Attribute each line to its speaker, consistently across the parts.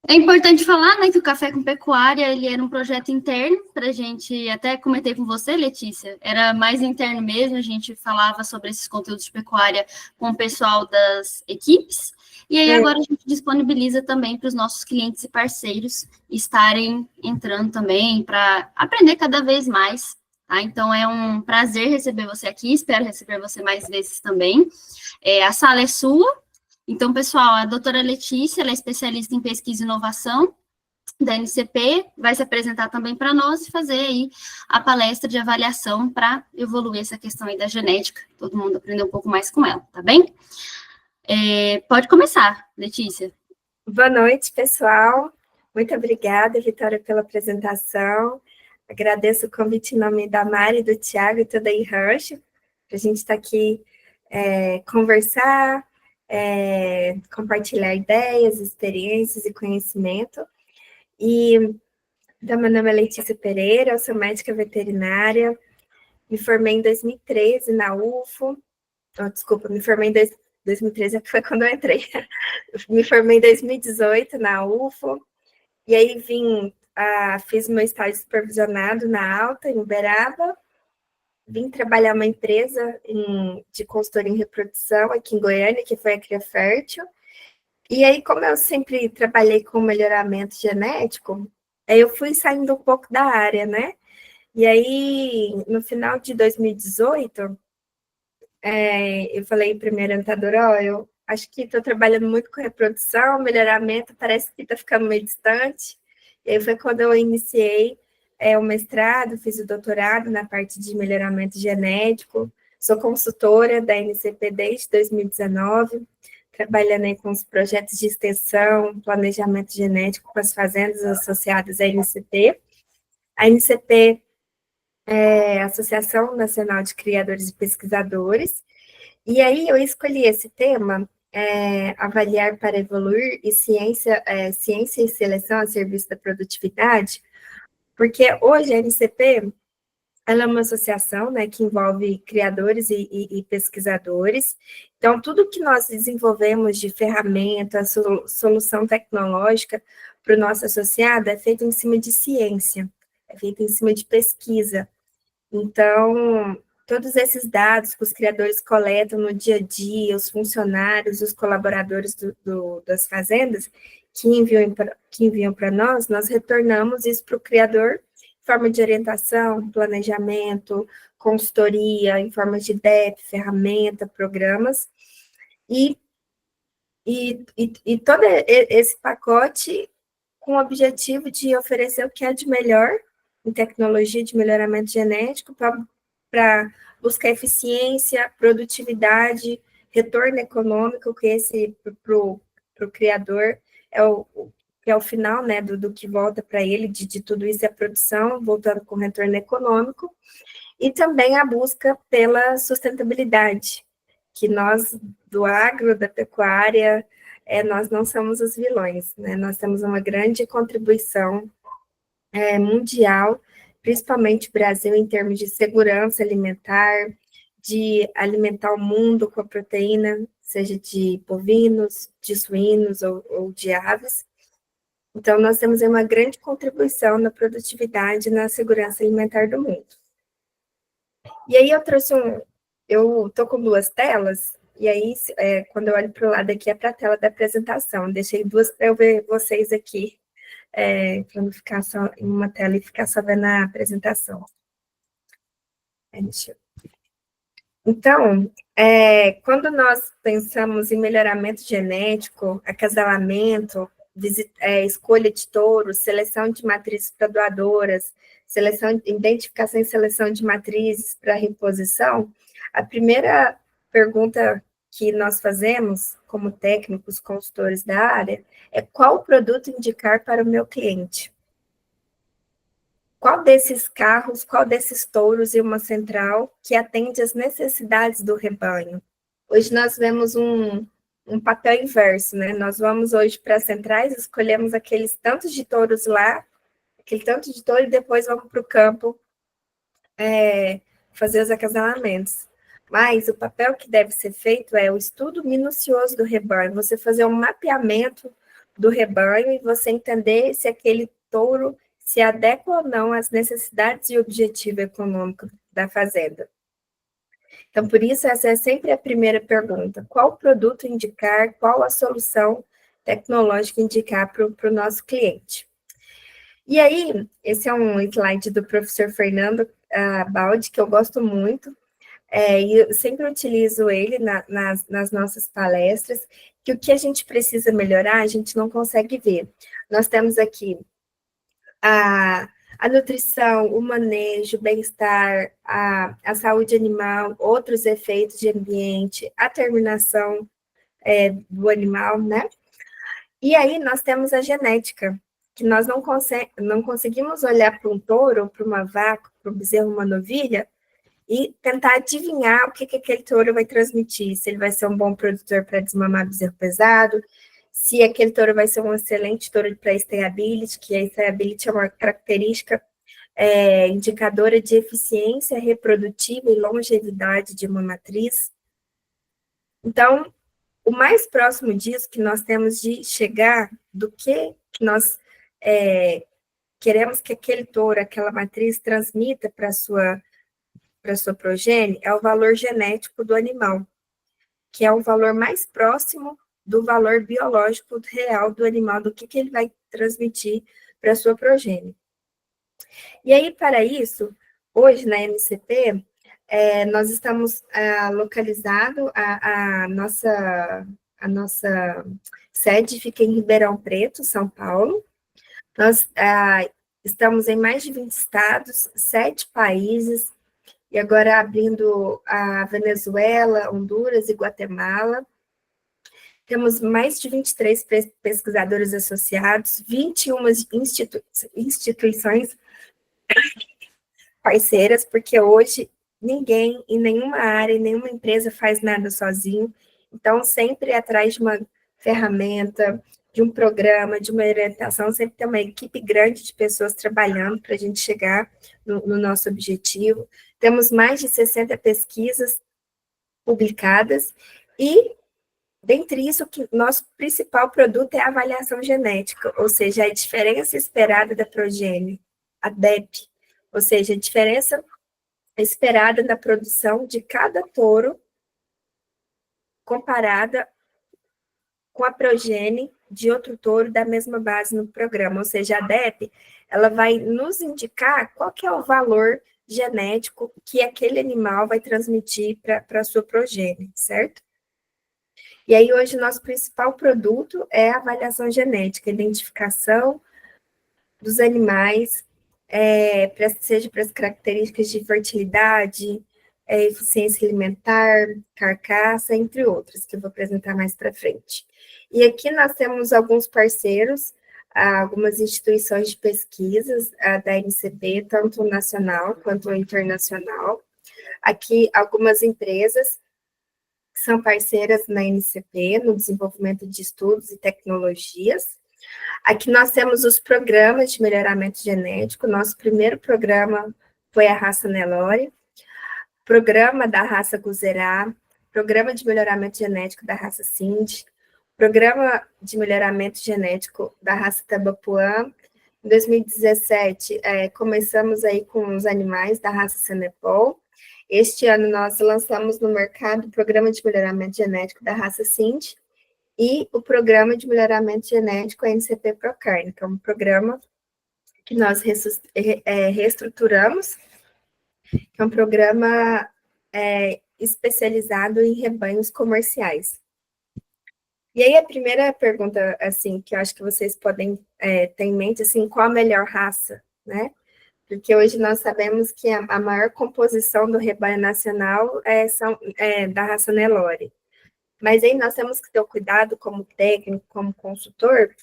Speaker 1: É importante falar, né, que o Café com Pecuária, ele era um projeto interno para a gente, até comentei com você, Letícia, era mais interno mesmo, a gente falava sobre esses conteúdos de pecuária com o pessoal das equipes, e aí agora a gente disponibiliza também para os nossos clientes e parceiros estarem entrando também para aprender cada vez mais, tá? Então é um prazer receber você aqui, espero receber você mais vezes também. A sala é sua. Então, pessoal, a doutora Letícia, ela é especialista em pesquisa e inovação da NCP, vai se apresentar também para nós e fazer aí a palestra de avaliação para evoluir essa questão aí da genética, todo mundo aprender um pouco mais com ela, tá bem? Pode começar, Letícia.
Speaker 2: Boa noite, pessoal. Muito obrigada, Vitória, pela apresentação. Agradeço o convite em nome da Mari, do Tiago e toda a Rancho, para a gente estar aqui conversar, compartilhar ideias, experiências e conhecimento. Então, meu nome é Letícia Pereira, eu sou médica veterinária, me formei em 2013 na UFO, me formei em 2013 foi quando eu entrei, me formei em 2018 na UFO, e aí fiz meu estágio supervisionado na Alta, em Uberaba, vim trabalhar numa empresa de consultoria em reprodução aqui em Goiânia, que foi a Cria Fértil. E aí, como eu sempre trabalhei com melhoramento genético, aí eu fui saindo um pouco da área, né? E aí, no final de 2018, eu falei para minha orientadora, eu acho que estou trabalhando muito com reprodução, melhoramento, parece que está ficando meio distante. E aí foi quando eu iniciei o mestrado, fiz o doutorado na parte de melhoramento genético, sou consultora da NCP desde 2019, trabalhando aí com os projetos de extensão, planejamento genético com as fazendas associadas à NCP. A NCP é a Associação Nacional de Criadores e Pesquisadores, e aí eu escolhi esse tema, avaliar para evoluir e ciência e seleção a serviço da produtividade, porque hoje a NCP ela é uma associação, né, que envolve criadores e pesquisadores. Então, tudo que nós desenvolvemos de ferramenta, solução tecnológica para o nosso associado é feito em cima de ciência, é feito em cima de pesquisa. Então, todos esses dados que os criadores coletam no dia a dia, os funcionários, os colaboradores das fazendas, que enviam para nós retornamos isso para o criador em forma de orientação, planejamento, consultoria, em forma de DEP, ferramenta, programas, e todo esse pacote com o objetivo de oferecer o que é de melhor em tecnologia de melhoramento genético para buscar eficiência, produtividade, retorno econômico, que esse para o criador é o final, né, do que volta para ele, de tudo isso é a produção, voltando com retorno econômico, e também a busca pela sustentabilidade, que nós, do agro, da pecuária, nós não somos os vilões, né? Nós temos uma grande contribuição mundial, principalmente o Brasil, em termos de segurança alimentar, de alimentar o mundo com a proteína, seja de bovinos, de suínos ou de aves. Então, nós temos uma grande contribuição na produtividade e na segurança alimentar do mundo. E aí eu estou com duas telas, e aí quando eu olho para o lado aqui é para a tela da apresentação. Deixei duas para eu ver vocês aqui, para não ficar só em uma tela e ficar só vendo a apresentação. Então, quando nós pensamos em melhoramento genético, acasalamento, escolha de touros, seleção de matrizes para doadoras, identificação e seleção de matrizes para reposição, a primeira pergunta que nós fazemos, como técnicos, consultores da área, é qual produto indicar para o meu cliente? Qual desses carros, qual desses touros e uma central que atende às necessidades do rebanho? Hoje nós vemos um papel inverso, né? Nós vamos hoje para as centrais, escolhemos aqueles tantos de touros lá, aquele tanto de touro, e depois vamos para o campo fazer os acasalamentos. Mas o papel que deve ser feito é o estudo minucioso do rebanho, você fazer um mapeamento do rebanho e você entender se aquele touro se adequa ou não às necessidades e objetivo econômico da fazenda. Então, por isso, essa é sempre a primeira pergunta. Qual produto indicar, qual a solução tecnológica indicar para o nosso cliente? E aí, esse é um slide do professor Fernando Baldi, que eu gosto muito, e eu sempre utilizo ele nas nossas palestras, que o que a gente precisa melhorar, a gente não consegue ver. Nós temos aqui a nutrição, o manejo, o bem-estar, a saúde animal, outros efeitos de ambiente, a terminação do animal, né? E aí nós temos a genética, que nós não conseguimos olhar para um touro, para uma vaca, para um bezerro, uma novilha, e tentar adivinhar o que aquele touro vai transmitir, se ele vai ser um bom produtor para desmamar bezerro pesado, se aquele touro vai ser um excelente touro para stayability, que a stayability é uma característica indicadora de eficiência reprodutiva e longevidade de uma matriz. Então, o mais próximo disso que nós temos de chegar do que nós queremos que aquele touro, aquela matriz transmita para a sua progênie é o valor genético do animal, que é o valor mais próximo do valor biológico real do animal, do que ele vai transmitir para a sua progênie. E aí, para isso, hoje na MCP, nós estamos localizado, a nossa sede fica em Ribeirão Preto, São Paulo. Nós estamos em mais de 20 estados, 7 países, e agora abrindo a Venezuela, Honduras e Guatemala. Temos mais de 23 pesquisadores associados, 21 instituições parceiras, porque hoje ninguém, em nenhuma área, em nenhuma empresa faz nada sozinho, então sempre atrás de uma ferramenta, de um programa, de uma orientação, sempre tem uma equipe grande de pessoas trabalhando para a gente chegar no nosso objetivo. Temos mais de 60 pesquisas publicadas e, dentre isso, que nosso principal produto é a avaliação genética, ou seja, a diferença esperada da progênie, a DEP, ou seja, a diferença esperada na produção de cada touro comparada com a progênie de outro touro da mesma base no programa, ou seja, a DEP, ela vai nos indicar qual que é o valor genético que aquele animal vai transmitir para a sua progênie, certo? E aí, hoje, nosso principal produto é a avaliação genética, a identificação dos animais, seja para as características de fertilidade, eficiência alimentar, carcaça, entre outras, que eu vou apresentar mais para frente. E aqui nós temos alguns parceiros, algumas instituições de pesquisas da NCP, tanto nacional quanto internacional. Aqui, algumas empresas que são parceiras na NCP, no desenvolvimento de estudos e tecnologias. Aqui nós temos os programas de melhoramento genético. Nosso primeiro programa foi a raça Nelore, programa da raça Guzerá, programa de melhoramento genético da raça Sind, programa de melhoramento genético da raça Tabapuã. Em 2017, começamos aí com os animais da raça Senepol. Este ano nós lançamos no mercado o programa de melhoramento genético da raça Sind e o programa de melhoramento genético NCP Procarne, que é um programa que nós reestruturamos, que é um programa especializado em rebanhos comerciais. E aí a primeira pergunta, assim, que eu acho que vocês podem ter em mente, assim, qual a melhor raça, né? Porque hoje nós sabemos que a maior composição do rebanho nacional é da raça Nelore. Mas aí nós temos que ter o cuidado, como técnico, como consultor,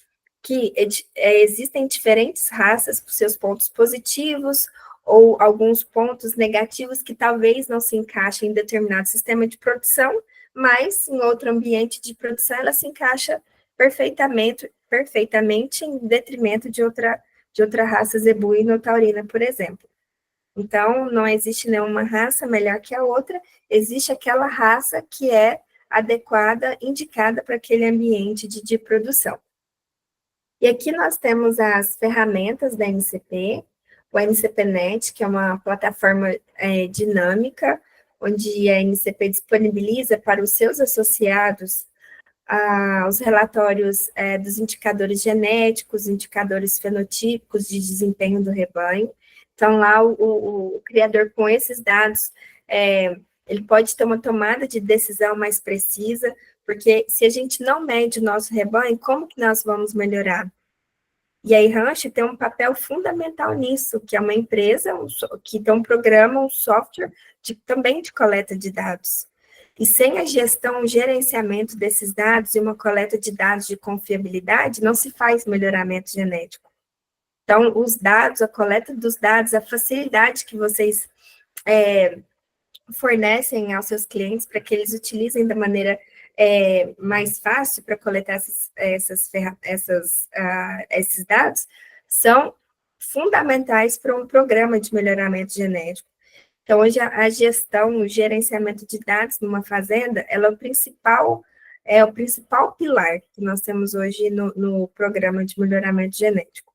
Speaker 2: que existem diferentes raças com seus pontos positivos ou alguns pontos negativos que talvez não se encaixem em determinado sistema de produção, mas em outro ambiente de produção ela se encaixa perfeitamente em detrimento de outra raça zebuína ou taurina, por exemplo. Então, não existe nenhuma raça melhor que a outra, existe aquela raça que é adequada, indicada para aquele ambiente de produção. E aqui nós temos as ferramentas da NCP, o NCPNet, que é uma plataforma dinâmica, onde a NCP disponibiliza para os seus associados os relatórios dos indicadores genéticos, indicadores fenotípicos de desempenho do rebanho. Então, lá o criador, com esses dados, ele pode ter uma tomada de decisão mais precisa, porque se a gente não mede o nosso rebanho, como que nós vamos melhorar? E a iRanch tem um papel fundamental nisso, que é uma empresa que tem um programa, um software também de coleta de dados. E sem a gestão, o gerenciamento desses dados e uma coleta de dados de confiabilidade, não se faz melhoramento genético. Então, os dados, a coleta dos dados, a facilidade que vocês fornecem aos seus clientes para que eles utilizem da maneira mais fácil para coletar esses dados, são fundamentais para um programa de melhoramento genético. Então, hoje, a gestão, o gerenciamento de dados numa fazenda, ela é o principal pilar que nós temos hoje no programa de melhoramento genético.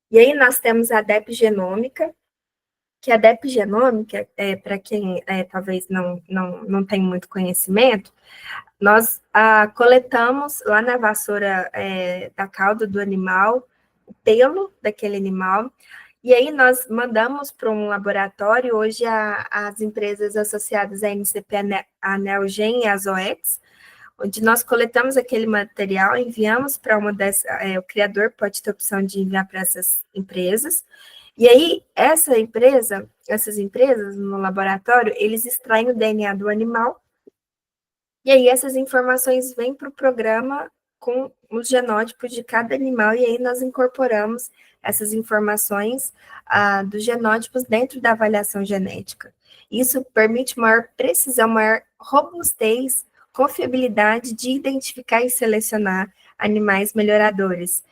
Speaker 2: E aí, nós temos a DEP Genômica, que a DEP Genômica, para quem talvez não tem muito conhecimento, nós coletamos lá na vassoura da cauda do animal, o pelo daquele animal, e aí nós mandamos para um laboratório, hoje as empresas associadas à NCP, a Neogen e a Zoetis, onde nós coletamos aquele material, enviamos para o criador pode ter opção de enviar para essas empresas, e aí essas empresas no laboratório, eles extraem o DNA do animal, e aí essas informações vêm para o programa com os genótipos de cada animal, e aí nós incorporamos essas informações dos genótipos dentro da avaliação genética. Isso permite maior precisão, maior robustez, confiabilidade de identificar e selecionar animais melhoradores.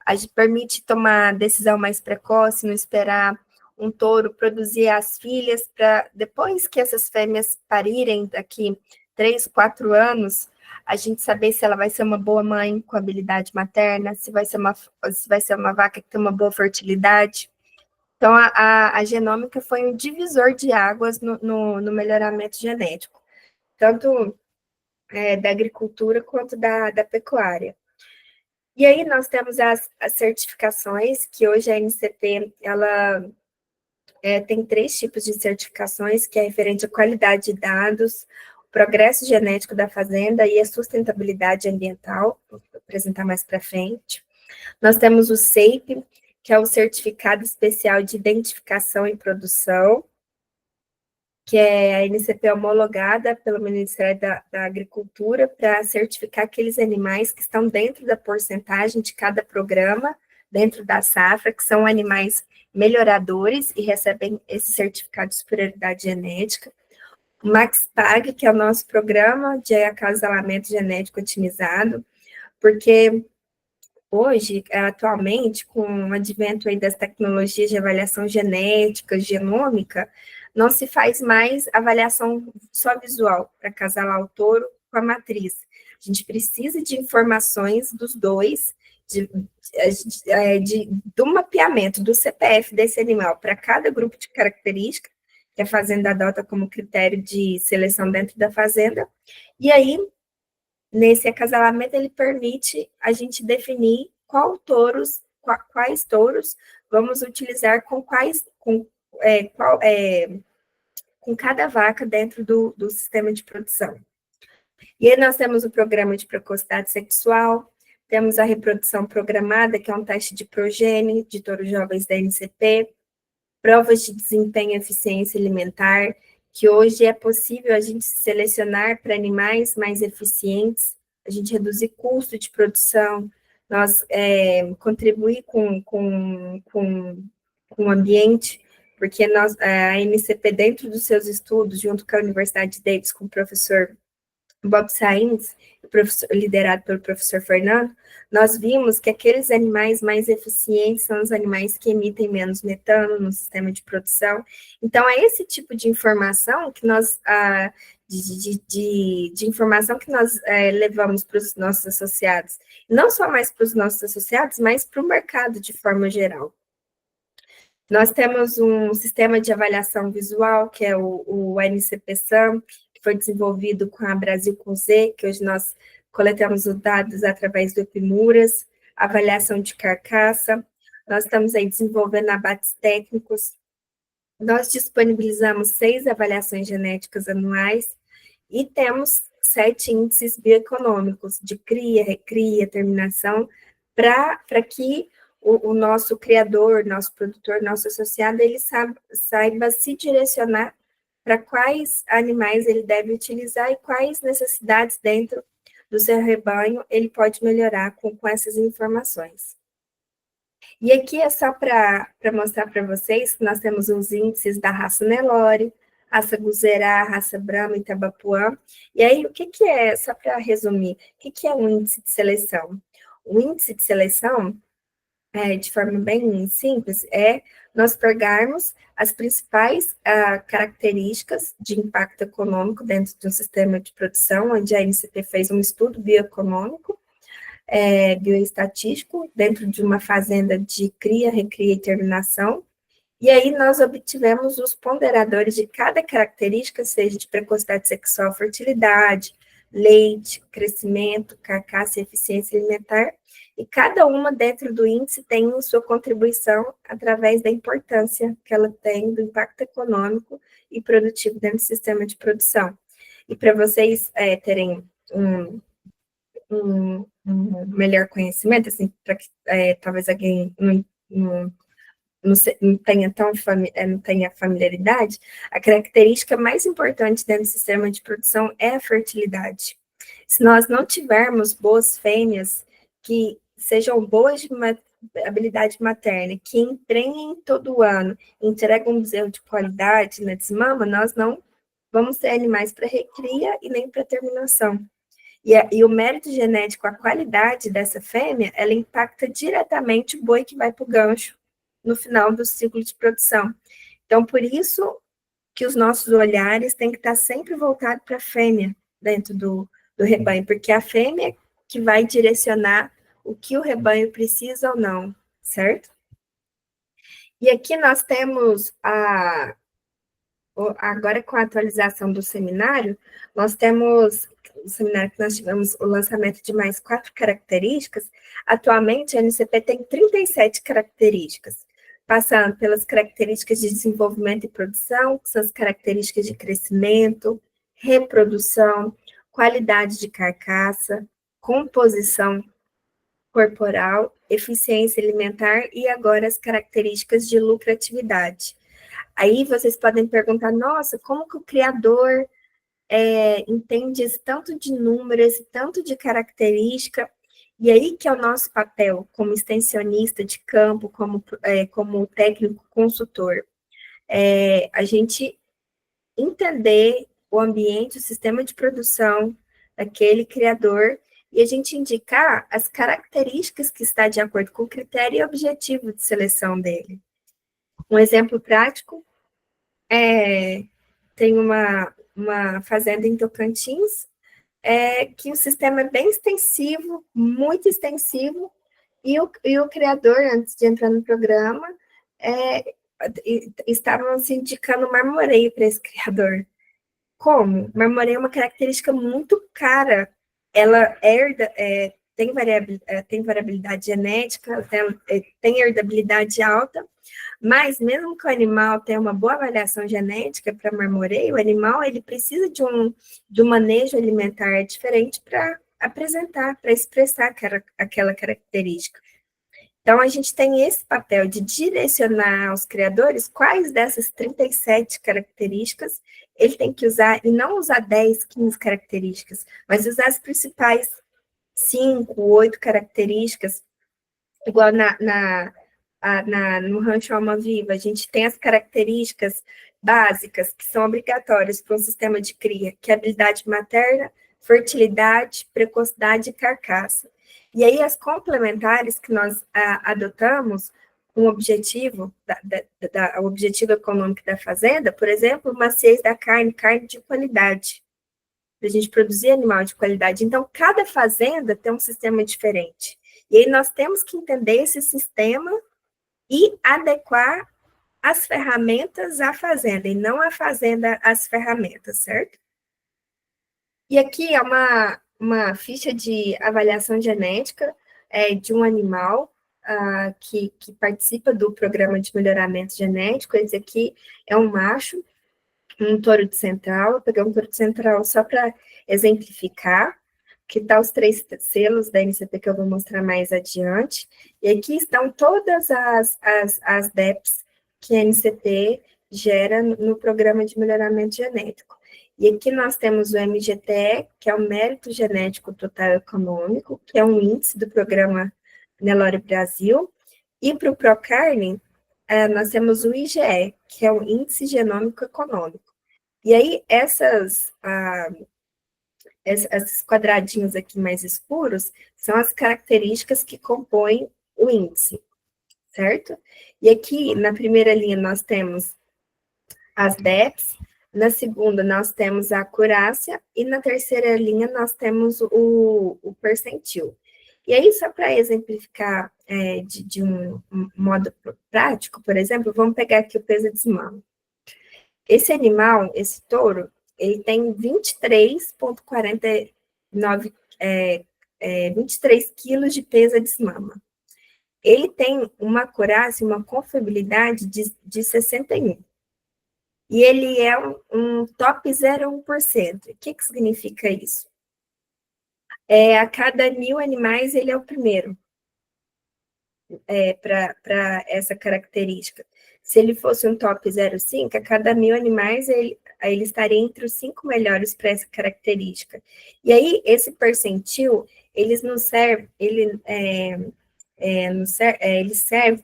Speaker 2: A gente permite tomar decisão mais precoce, não esperar um touro produzir as filhas para depois que essas fêmeas parirem daqui 3, 4 anos, a gente saber se ela vai ser uma boa mãe com habilidade materna, se vai ser uma vaca que tem uma boa fertilidade. Então, a genômica foi um divisor de águas no melhoramento genético, tanto da agricultura quanto da pecuária. E aí nós temos as certificações, que hoje a NCP, ela tem 3 tipos de certificações, que é referente à qualidade de dados, o progresso genético da fazenda e a sustentabilidade ambiental, vou apresentar mais para frente. Nós temos o SAPE, que é o Certificado Especial de Identificação e Produção, que é a NCP homologada pelo Ministério da Agricultura para certificar aqueles animais que estão dentro da porcentagem de cada programa, dentro da safra, que são animais melhoradores e recebem esse certificado de superioridade genética. O MaxPag, que é o nosso programa de acasalamento genético otimizado, porque hoje, atualmente, com o advento aí das tecnologias de avaliação genética, genômica, não se faz mais avaliação só visual para acasalar o touro com a matriz. A gente precisa de informações dos dois, do mapeamento do CPF desse animal para cada grupo de característica que a fazenda adota como critério de seleção dentro da fazenda, e aí, nesse acasalamento, ele permite a gente definir quais touros vamos utilizar com cada vaca dentro do sistema de produção. E aí nós temos o programa de precocidade sexual, temos a reprodução programada, que é um teste de progênie de touros jovens da NCP, provas de desempenho e eficiência alimentar, que hoje é possível a gente selecionar para animais mais eficientes, a gente reduzir custo de produção, nós contribuir com o ambiente, porque a NCP, dentro dos seus estudos, junto com a Universidade de Davis, com o professor Bob Science, liderado pelo professor Fernando, nós vimos que aqueles animais mais eficientes são os animais que emitem menos metano no sistema de produção. Então, é esse tipo de informação que nós, de informação que nós levamos para os nossos associados. Não só mais para os nossos associados, mas para o mercado de forma geral. Nós temos um sistema de avaliação visual, que é o NCP-SAM, que foi desenvolvido com a Brasil com Z, que hoje nós coletamos os dados através do Epimuras, avaliação de carcaça. Nós estamos aí desenvolvendo abates técnicos. Nós disponibilizamos 6 avaliações genéticas anuais e temos 7 índices bioeconômicos de cria, recria, terminação, para que o nosso criador, nosso produtor, nosso associado, ele saiba se direcionar para quais animais ele deve utilizar e quais necessidades dentro do seu rebanho ele pode melhorar com essas informações. E aqui é só para mostrar para vocês que nós temos os índices da raça Nelore, raça Guzerá, raça Brahma e Tabapuã. E aí, o que é, só para resumir, o que é um índice de seleção? O índice de seleção, de forma bem simples, é nós pegarmos as principais características de impacto econômico dentro de um sistema de produção, onde a NCP fez um estudo bioeconômico, bioestatístico, dentro de uma fazenda de cria, recria e terminação, e aí nós obtivemos os ponderadores de cada característica, seja de precocidade sexual, fertilidade, leite, crescimento, carcaça e eficiência alimentar, e cada uma dentro do índice tem sua contribuição através da importância que ela tem do impacto econômico e produtivo dentro do sistema de produção. E para vocês terem um melhor conhecimento, assim, para que talvez alguém não tenha familiaridade, a característica mais importante dentro do sistema de produção é a fertilidade. Se nós não tivermos boas fêmeas que sejam boas de habilidade materna, que emprenhem todo ano, entregam um bezerro de qualidade na desmama, nós não vamos ter animais para recria e nem para terminação. E o mérito genético, a qualidade dessa fêmea, ela impacta diretamente o boi que vai para o gancho no final do ciclo de produção. Então, por isso que os nossos olhares têm que estar sempre voltados para a fêmea dentro do rebanho, porque é a fêmea que vai direcionar o que o rebanho precisa ou não, certo? E aqui nós temos agora com a atualização do seminário, nós temos o seminário que nós tivemos o lançamento de mais 4 características. Atualmente, a NCP tem 37 características, passando pelas características de desenvolvimento e produção, que são as características de crescimento, reprodução, qualidade de carcaça, composição corporal, eficiência alimentar e agora as características de lucratividade. Aí vocês podem perguntar, nossa, como que o criador entende esse tanto de número, esse tanto de característica? E aí que é o nosso papel como extensionista de campo, como técnico consultor. A gente entender o ambiente, o sistema de produção daquele criador e a gente indicar as características que está de acordo com o critério e objetivo de seleção dele. Um exemplo prático tem uma fazenda em Tocantins, que o sistema é bem extensivo, muito extensivo, e o criador, antes de entrar no programa, estavam se indicando marmoreio para esse criador. Como? Marmoreio é uma característica muito cara, ela tem variabilidade genética, tem herdabilidade alta, mas mesmo que o animal tenha uma boa avaliação genética para marmoreio, o animal ele precisa de um manejo alimentar diferente para apresentar, para expressar aquela característica. Então, a gente tem esse papel de direcionar aos criadores quais dessas 37 características ele tem que usar, e não usar 10, 15 características, mas usar as principais 5, 8 características, igual no Rancho Alma Viva, a gente tem as características básicas que são obrigatórias para um sistema de cria, que é habilidade materna, fertilidade, precocidade e carcaça. E aí, as complementares que nós adotamos, com o objetivo, o objetivo econômico da fazenda, por exemplo, maciez da carne, carne de qualidade, para a gente produzir animal de qualidade. Então, cada fazenda tem um sistema diferente. E aí, nós temos que entender esse sistema e adequar as ferramentas à fazenda, e não a fazenda às ferramentas, certo? E aqui é uma ficha de avaliação genética de um animal que participa do programa de melhoramento genético. Esse aqui é um macho, um touro de central. Eu peguei um touro de central só para exemplificar, que tá os 3 selos da NCP que eu vou mostrar mais adiante. E aqui estão todas as DEPs que a NCP gera no programa de melhoramento genético. E aqui nós temos o MGTE, que é o Mérito Genético Total Econômico, que é um índice do programa Nelore Brasil. E para o Procarne, nós temos o IGE, que é o Índice Genômico Econômico. E aí, esses quadradinhos aqui mais escuros são as características que compõem o índice, certo? E aqui, na primeira linha, nós temos as DEPs, na segunda, nós temos a acurácia, e na terceira linha, nós temos o percentil. E aí, só para exemplificar de um modo prático, por exemplo, vamos pegar aqui o peso de mama. Esse animal, esse touro, ele tem 23,49 23 quilos de peso de mama. Ele tem uma acurácia, uma confiabilidade de 61. E ele é um top 0,1%. O que significa isso? A cada 1.000 animais, ele é o primeiro para essa característica. Se ele fosse um top 0,5, a cada 1.000 animais, ele estaria entre os 5 melhores para essa característica. E aí, esse percentil, ele serve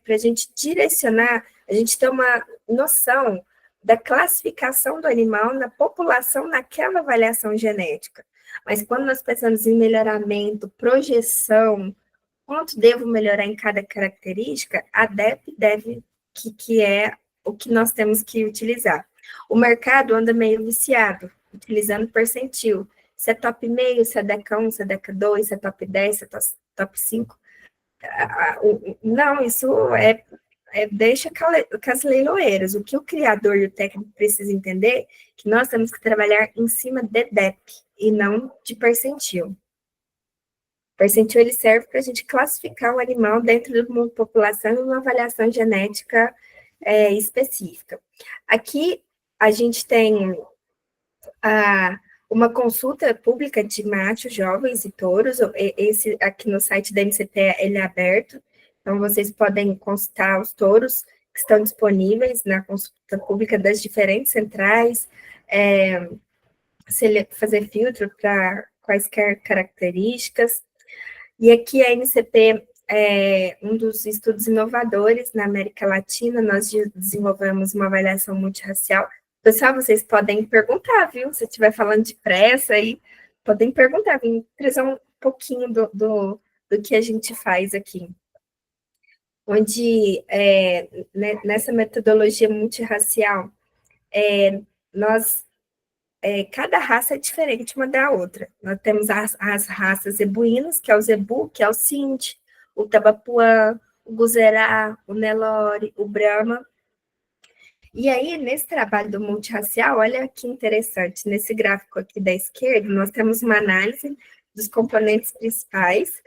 Speaker 2: para a gente direcionar, a gente ter uma noção da classificação do animal na população naquela avaliação genética. Mas quando nós pensamos em melhoramento, projeção, quanto devo melhorar em cada característica, a DEP que é o que nós temos que utilizar. O mercado anda meio viciado, utilizando percentil. Se é top meio, se é DECA 1, se é DECA 2, se é top 10, se é top 5. Não, isso deixa com as leiloeiras. O que o criador e o técnico precisam entender é que nós temos que trabalhar em cima de DEP e não de percentil. O percentil ele serve para a gente classificar o animal dentro de uma população e uma avaliação genética específica. Aqui a gente tem uma consulta pública de machos, jovens e touros. Esse aqui no site da NCP ele é aberto, então vocês podem consultar os touros que estão disponíveis na consulta pública das diferentes centrais, fazer filtro para quaisquer características. E aqui a NCP é um dos estudos inovadores na América Latina. Nós desenvolvemos uma avaliação multirracial. Pessoal, vocês podem perguntar, viu? Se estiver falando depressa aí, podem perguntar, vim trazer um pouquinho do que a gente faz aqui. Onde, nessa metodologia multirracial, cada raça é diferente uma da outra. Nós temos as raças zebuínas, que é o zebu, que é o sindh, o tabapuã, o guzerá, o nelore, o brahma. E aí, nesse trabalho do multirracial, olha que interessante, nesse gráfico aqui da esquerda, nós temos uma análise dos componentes principais,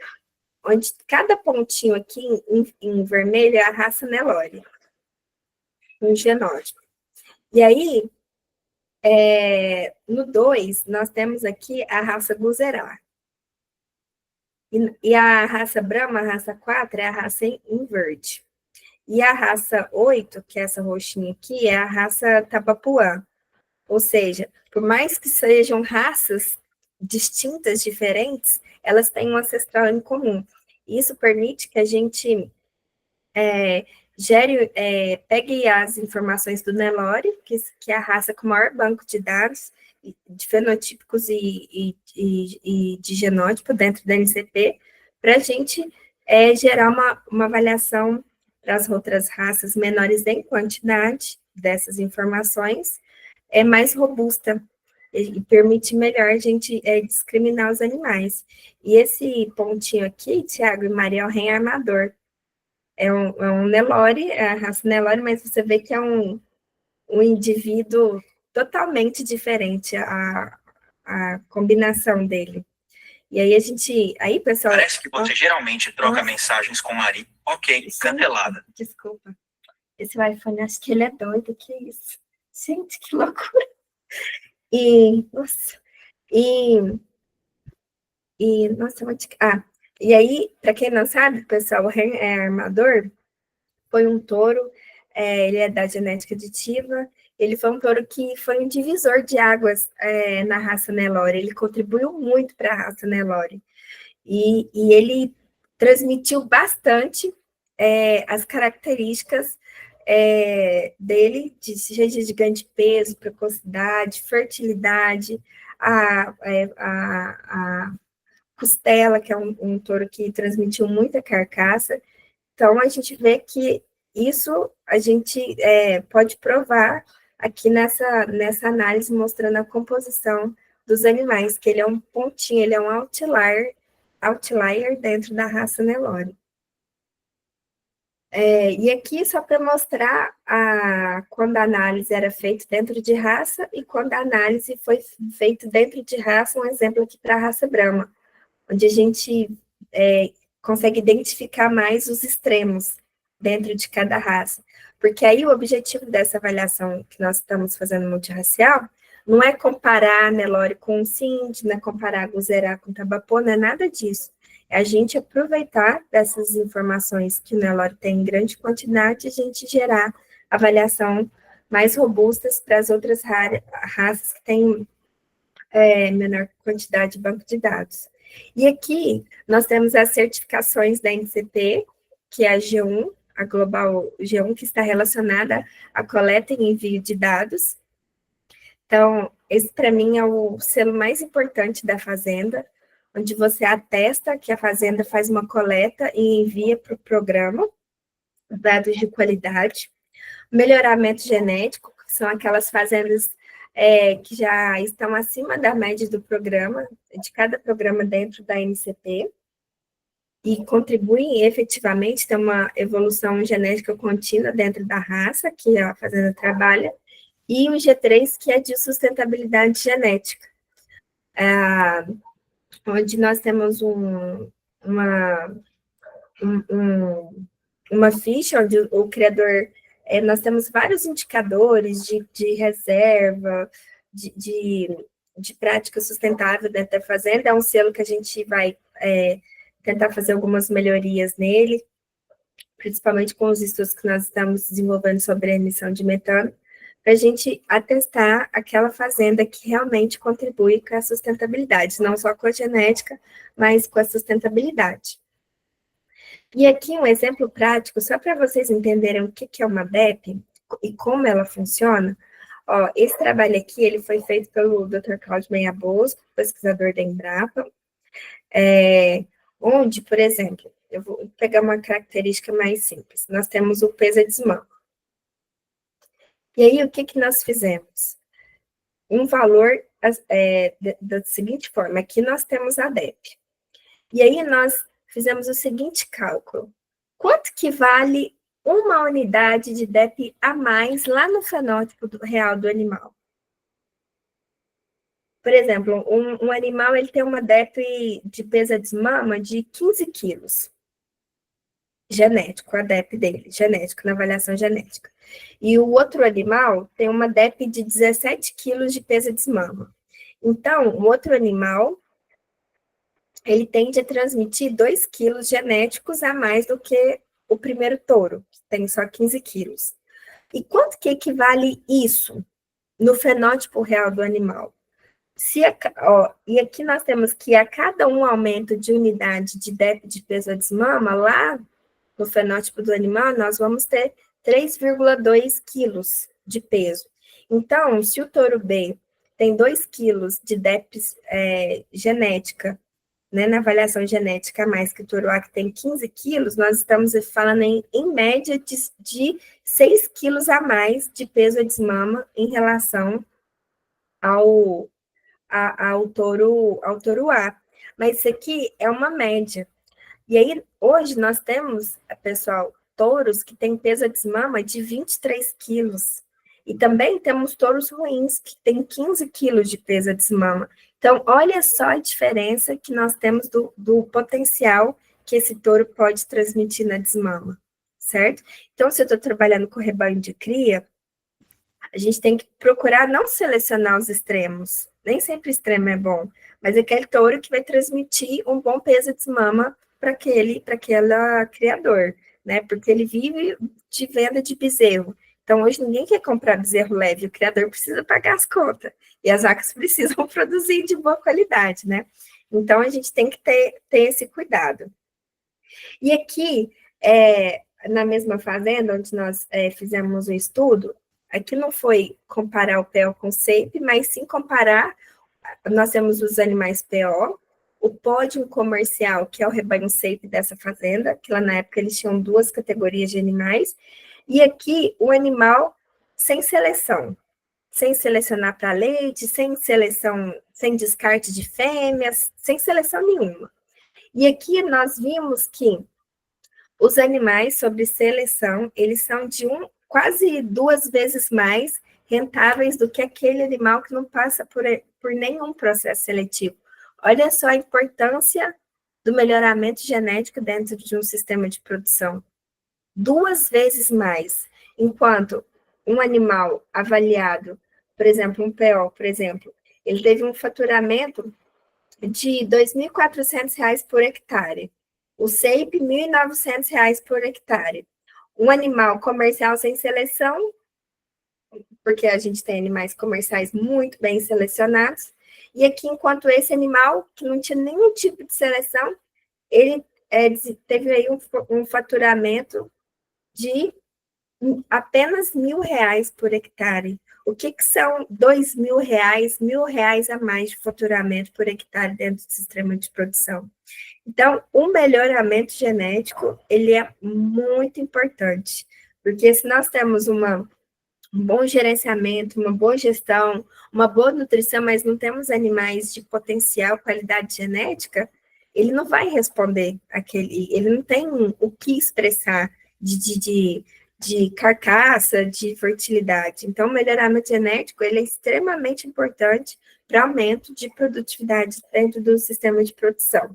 Speaker 2: onde cada pontinho aqui em vermelho é a raça Nelore, um genótipo. E aí, no 2, nós temos aqui a raça Guzerá. E a raça Brahma, a raça 4, é a raça inverte. E a raça 8, que é essa roxinha aqui, é a raça Tabapuã. Ou seja, por mais que sejam raças distintas, diferentes, elas têm um ancestral em comum. Isso permite que a gente pegue as informações do Nelore, que é a raça com o maior banco de dados, de fenotípicos e de genótipo dentro da NCP, para a gente gerar uma avaliação para as outras raças menores em quantidade dessas informações, mais robusta, e permite melhor a gente discriminar os animais. E esse pontinho aqui, Tiago e Maria, é o ren armador. É um Nelore, é a raça Nelore, mas você vê que é um indivíduo totalmente diferente, a combinação dele. E aí, pessoal...
Speaker 3: Parece que você geralmente troca mensagens com Mari. Ok, cantelada.
Speaker 2: Desculpa. Esse iPhone, acho que ele é doido, que isso? Gente, que loucura. Nossa, e aí, para quem não sabe, pessoal, o ren armador foi um touro, ele é da genética aditiva, ele foi um touro que foi um divisor de águas na raça Nelore, ele contribuiu muito para a raça Nelore, e ele transmitiu bastante as características dele, seja de grande peso, precocidade, fertilidade, a costela, que é um touro que transmitiu muita carcaça. Então, a gente vê que isso a gente pode provar aqui nessa análise, mostrando a composição dos animais, que ele é um pontinho, ele é um outlier dentro da raça Nelore. E aqui, só para mostrar quando a análise era feita dentro de raça e quando a análise foi feita dentro de raça, um exemplo aqui para a raça Brahma, onde a gente consegue identificar mais os extremos dentro de cada raça. Porque aí o objetivo dessa avaliação que nós estamos fazendo multirracial não é comparar Nelore com o Sind, não é comparar Guzerá com Tabapô, não é nada disso. É a gente aproveitar dessas informações que o Nelore tem em grande quantidade e a gente gerar avaliação mais robustas para as outras raças que têm menor quantidade de banco de dados. E aqui nós temos as certificações da NCP, que é a G1, a Global G1, que está relacionada à coleta e envio de dados. Então, esse para mim é o selo mais importante da Fazenda, onde você atesta que a Fazenda faz uma coleta e envia para o programa dados de qualidade. Melhoramento genético, que são aquelas fazendas que já estão acima da média do programa, de cada programa dentro da NCP, e contribuem efetivamente, tem uma evolução genética contínua dentro da raça que a fazenda trabalha, e o G3, que é de sustentabilidade genética, onde nós temos uma ficha onde o criador... nós temos vários indicadores de reserva, de prática sustentável dentro da fazenda. É um selo que a gente vai tentar fazer algumas melhorias nele, principalmente com os estudos que nós estamos desenvolvendo sobre a emissão de metano, para a gente atestar aquela fazenda que realmente contribui com a sustentabilidade, não só com a genética, mas com a sustentabilidade. E aqui um exemplo prático, só para vocês entenderem o que é uma DEP e como ela funciona. Ó, esse trabalho aqui, ele foi feito pelo Dr. Cláudio Meia Bosco, pesquisador da Embrapa, onde, por exemplo, eu vou pegar uma característica mais simples. Nós temos o peso de mama. E aí, o que nós fizemos? Um valor da seguinte forma, aqui nós temos a DEP. E aí, nós fizemos o seguinte cálculo. Quanto que vale uma unidade de DEP a mais lá no fenótipo real do animal? Por exemplo, um animal ele tem uma DEP de peso de mama de 15 quilos. Genético, a DEP dele, genético, na avaliação genética. E o outro animal tem uma DEP de 17 quilos de peso de mama. Então, o outro animal, ele tende a transmitir 2 quilos genéticos a mais do que o primeiro touro, que tem só 15 quilos. E quanto que equivale isso no fenótipo real do animal? E aqui nós temos que a cada um aumento de unidade de DEP de peso de mama, lá no fenótipo do animal, nós vamos ter 3,2 quilos de peso. Então, se o touro B tem 2 quilos de DEPS genética, né, na avaliação genética a mais que o touro A, que tem 15 quilos, nós estamos falando em média de 6 quilos a mais de peso a desmama em relação ao touro A. Mas isso aqui é uma média. E aí, hoje, nós temos, pessoal, touros que têm peso a desmama de 23 quilos. E também temos touros ruins, que têm 15 quilos de peso a desmama. Então, olha só a diferença que nós temos do potencial que esse touro pode transmitir na desmama, certo? Então, se eu estou trabalhando com rebanho de cria, a gente tem que procurar não selecionar os extremos. Nem sempre extremo é bom, mas aquele touro que vai transmitir um bom peso de desmama para aquele criador, né? Porque ele vive de venda de bezerro. Então, hoje ninguém quer comprar bezerro leve, o criador precisa pagar as contas. E as vacas precisam produzir de boa qualidade, né? Então, a gente tem que ter esse cuidado. E aqui, na mesma fazenda, onde nós fizemos o estudo, aqui não foi comparar o PO com o SEIP, mas sim comparar, nós temos os animais PO, o pódio comercial, que é o rebanho SEIP dessa fazenda, que lá na época eles tinham 2 categorias de animais, e aqui o animal sem seleção, sem selecionar para leite, sem seleção, sem descarte de fêmeas, sem seleção nenhuma. E aqui nós vimos que os animais sob seleção, eles são de quase 2 vezes mais rentáveis do que aquele animal que não passa por nenhum processo seletivo. Olha só a importância do melhoramento genético dentro de um sistema de produção. 2 vezes mais, enquanto um animal avaliado, por exemplo, um PO, por exemplo, ele teve um faturamento de R$ 2.400 por hectare. O SEIP, R$ 1.900 por hectare. Um animal comercial sem seleção, porque a gente tem animais comerciais muito bem selecionados, e aqui, enquanto esse animal, que não tinha nenhum tipo de seleção, ele teve aí um faturamento de apenas R$ 1.000 por hectare. O que são R$ 2.000, R$ 1.000 a mais de faturamento por hectare dentro do sistema de produção? Então, o melhoramento genético, ele é muito importante, porque se nós temos um bom gerenciamento, uma boa gestão, uma boa nutrição, mas não temos animais de potencial, qualidade genética, ele não vai responder ele não tem o que expressar de carcaça, de fertilidade. Então, o melhoramento genético, ele é extremamente importante para aumento de produtividade dentro do sistema de produção.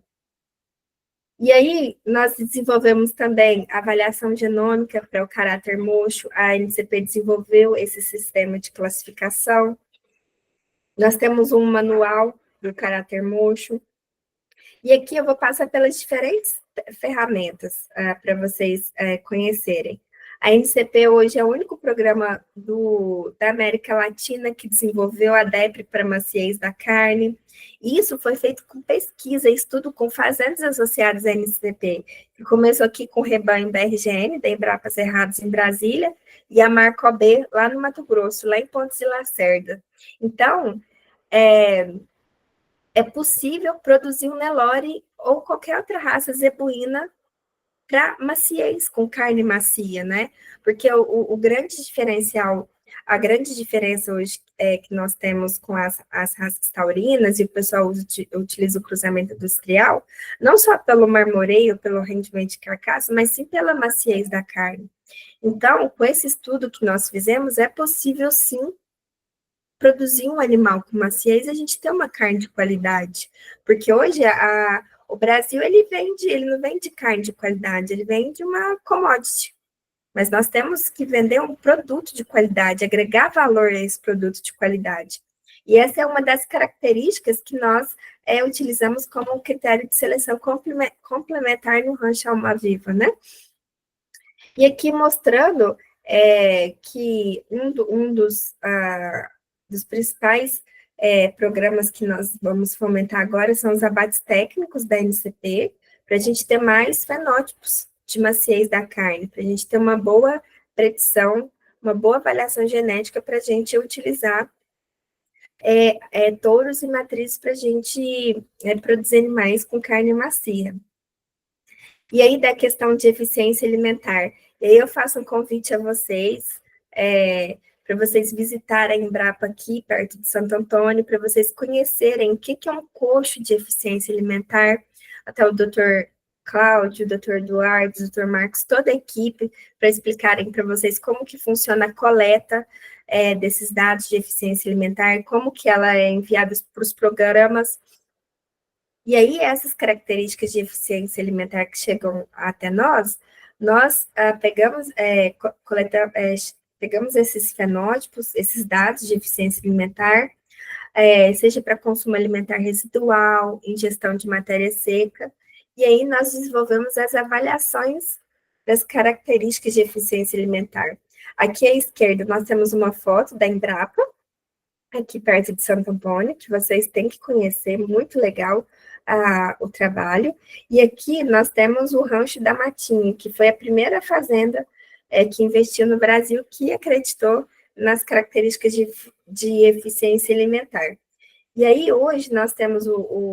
Speaker 2: E aí, nós desenvolvemos também avaliação genômica para o caráter mocho, a NCP desenvolveu esse sistema de classificação. Nós temos um manual do caráter mocho. E aqui eu vou passar pelas diferentes ferramentas para vocês conhecerem. A NCP hoje é o único programa da América Latina que desenvolveu a DEPRE para maciez da carne. E isso foi feito com pesquisa e estudo com fazendas associadas à NCP, que começou aqui com o rebanho da RGN, da Embrapa Cerrados, em Brasília, e a Marco B, lá no Mato Grosso, lá em Pontes de Lacerda. Então, é possível produzir um Nelore ou qualquer outra raça zebuína para maciez, com carne macia, né? Porque o grande diferencial, a grande diferença hoje que nós temos com as raças taurinas, e o pessoal utiliza o cruzamento industrial, não só pelo marmoreio, pelo rendimento de carcaça, mas sim pela maciez da carne. Então, com esse estudo que nós fizemos, é possível, sim, produzir um animal com maciez e a gente ter uma carne de qualidade. Porque hoje o Brasil, ele não vende carne de qualidade, ele vende uma commodity. Mas nós temos que vender um produto de qualidade, agregar valor a esse produto de qualidade. E essa é uma das características que nós utilizamos como um critério de seleção complementar no Rancho Alma Viva, né? E aqui mostrando que um dos principais programas que nós vamos fomentar agora são os abates técnicos da NCP, para a gente ter mais fenótipos de maciez da carne, para a gente ter uma boa predição, uma boa avaliação genética para a gente utilizar touros e matrizes para a gente produzir animais com carne macia. E aí, da questão de eficiência alimentar, e aí eu faço um convite a vocês, para vocês visitarem a Embrapa aqui, perto de Santo Antônio, para vocês conhecerem o que é um coxo de eficiência alimentar, até o doutor Cláudio, o doutor Eduardo, o doutor Marcos, toda a equipe, para explicarem para vocês como que funciona a coleta desses dados de eficiência alimentar, como que ela é enviada para os programas. E aí, essas características de eficiência alimentar que chegam até nós pegamos esses fenótipos, esses dados de eficiência alimentar, seja para consumo alimentar residual, ingestão de matéria seca, e aí nós desenvolvemos as avaliações das características de eficiência alimentar. Aqui à esquerda nós temos uma foto da Embrapa, aqui perto de Santo Antônio, que vocês têm que conhecer, muito legal o trabalho. E aqui nós temos o Rancho da Matinha, que foi a primeira fazenda que investiu no Brasil, que acreditou nas características de eficiência alimentar. E aí, hoje, nós temos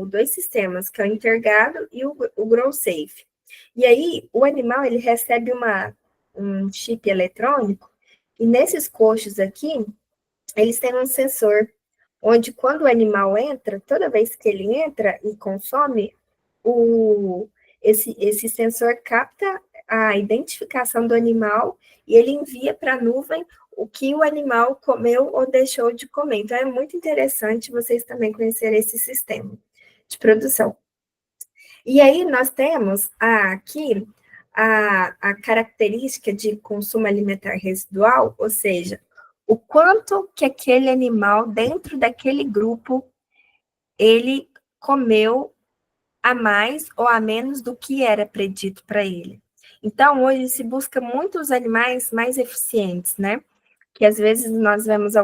Speaker 2: dois sistemas, que é o Intergado e o Grow Safe. E aí, o animal, ele recebe um chip eletrônico, e nesses coxos aqui, eles têm um sensor, onde quando o animal entra, toda vez que ele entra e consome, esse sensor capta a identificação do animal e ele envia para a nuvem o que o animal comeu ou deixou de comer. Então, é muito interessante vocês também conhecerem esse sistema de produção. E aí, nós temos aqui a característica de consumo alimentar residual, ou seja, o quanto que aquele animal, dentro daquele grupo, ele comeu a mais ou a menos do que era predito para ele. Então, hoje se busca muito os animais mais eficientes, né? Que às vezes nós vemos